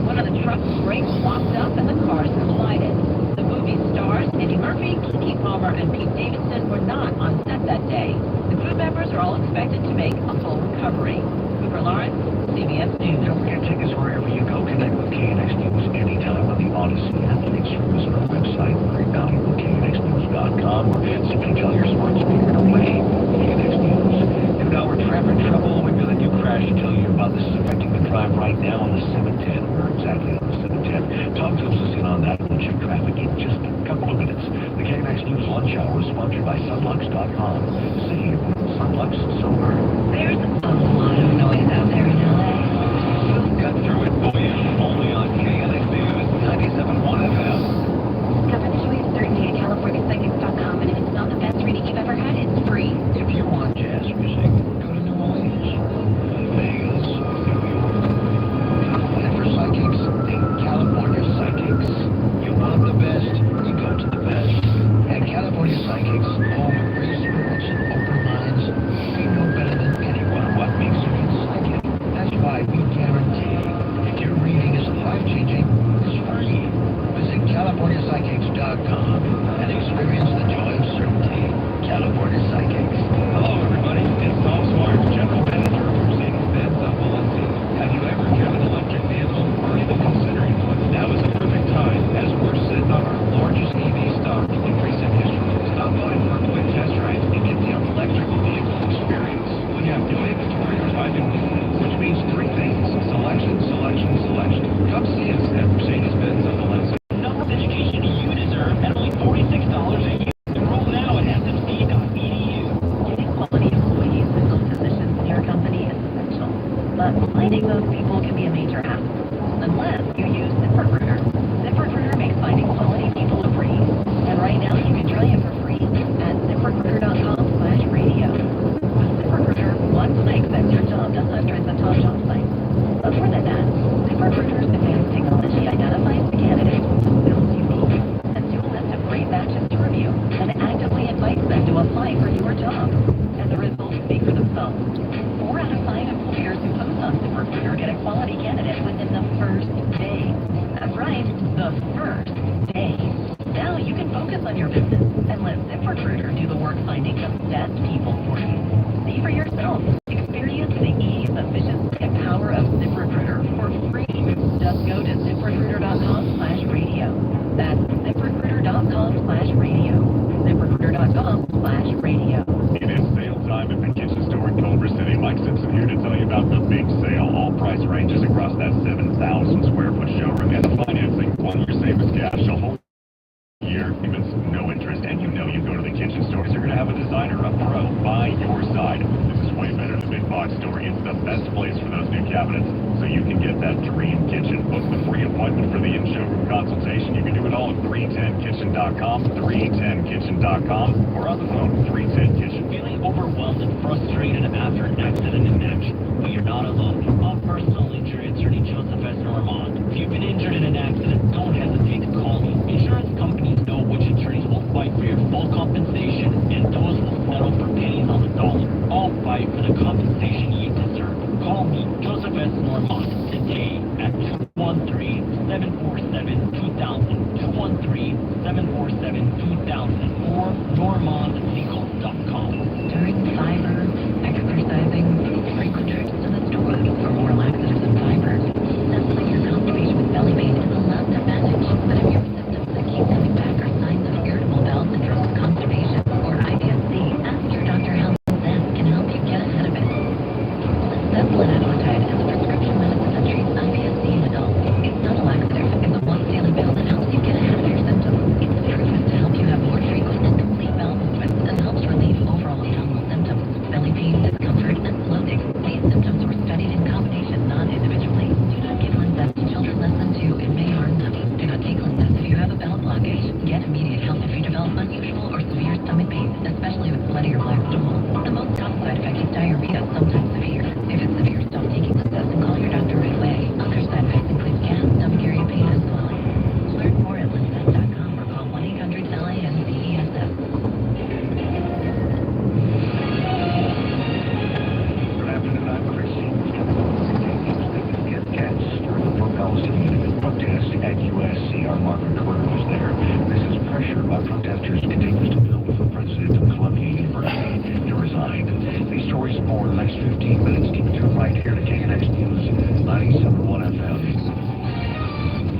One of the truck's brakes locked up and the cars collided. The movie stars Eddie Murphy, Keke Palmer, and Pete Davidson were not on set that day. The crew members are all expected to make a full recovery. Cooper Lawrence, CBS News. Don't forget tickets wherever you go. Connect with KNX News anytime on the Odyssey Athletics service on our website, very valuable, knxnews.com, or simply tell your smart speaker to play KNX News. 2-hour traffic trouble. We've got a new crash to tell you about. This is affecting the drive right now on the 710. We're exactly on the 710. Tom fills us in on that. We'll check traffic in just a couple of minutes. The KNX News Lunch Hour is sponsored by Sunlux.com. Save Sunlux Silver. There's a lot of noise out there in LA. Cut through it for you. Only on KNX News 97.1 FM. Cover the choice certainty at CaliforniaPsychics.com, and if it's not the best reading you've ever had, it's free. If you want jazz music, go to New Orleans, Vegas, New York. Whatever psychics, think California Psychics. You want the best, you go to the best. At California Psychics, home of free spirits and open minds, we know better than anyone what makes you feel psychic. That's why we guarantee if your reading is life-changing, it's free. Visit CaliforniaPsychics.com and experience the joy of certainty. finding those people can be a major hassle. Unless you use ZipRecruiter. ZipRecruiter makes finding quality people a breeze. And right now you can try it for free at ZipRecruiter.com/radio. With ZipRecruiter, one click sends your job to hundreds of top job sites. But more than that, ZipRecruiter's advanced technology identifies the candidates with skills you need, sends you a list of great matches to review, and actively invites them to apply for your job. And the results speak for themselves. 4 out of 5 employers who post on ZipRecruiter get a quality candidate within the first day. That's right, the first day. Now you can focus on your business and let ZipRecruiter do the work finding the best people for you. See for yourself. Experience the ease, efficiency, and power of ZipRecruiter for free. Just go to ZipRecruiter.com/radio. That's ZipRecruiter.com/radio. ZipRecruiter.com/radio. It is sale time at the Kitchen Store in Culver City. Mike Simpson here to tell you about the big sale. All price ranges across that 7,000 square foot showroom, and the financing, 1 year savings cash, a whole year payments, no interest. And you know you go to the Kitchen Store, you're going to have a designer, a pro by your side. This is way better than the big box store. It's the best place for those new cabinets, so you can get that dream kitchen. Book the free appointment for the in-showroom consultation. You can do it all at 310kitchen.com, 310kitchen.com, or on the phone, 310kitchen. Feeling overwhelmed and frustrated after an accident in action? But you're not alone. Our personal injury attorney, Joseph S. Normand. If you've been injured in an accident, don't hesitate to call me. Insurance companies know which attorneys will fight for your full compensation, and those will settle for pennies on the dollar. I'll fight for the compensation you deserve. Call me, Joseph S. Normand, today at 213-747-2000. 213-747-2000.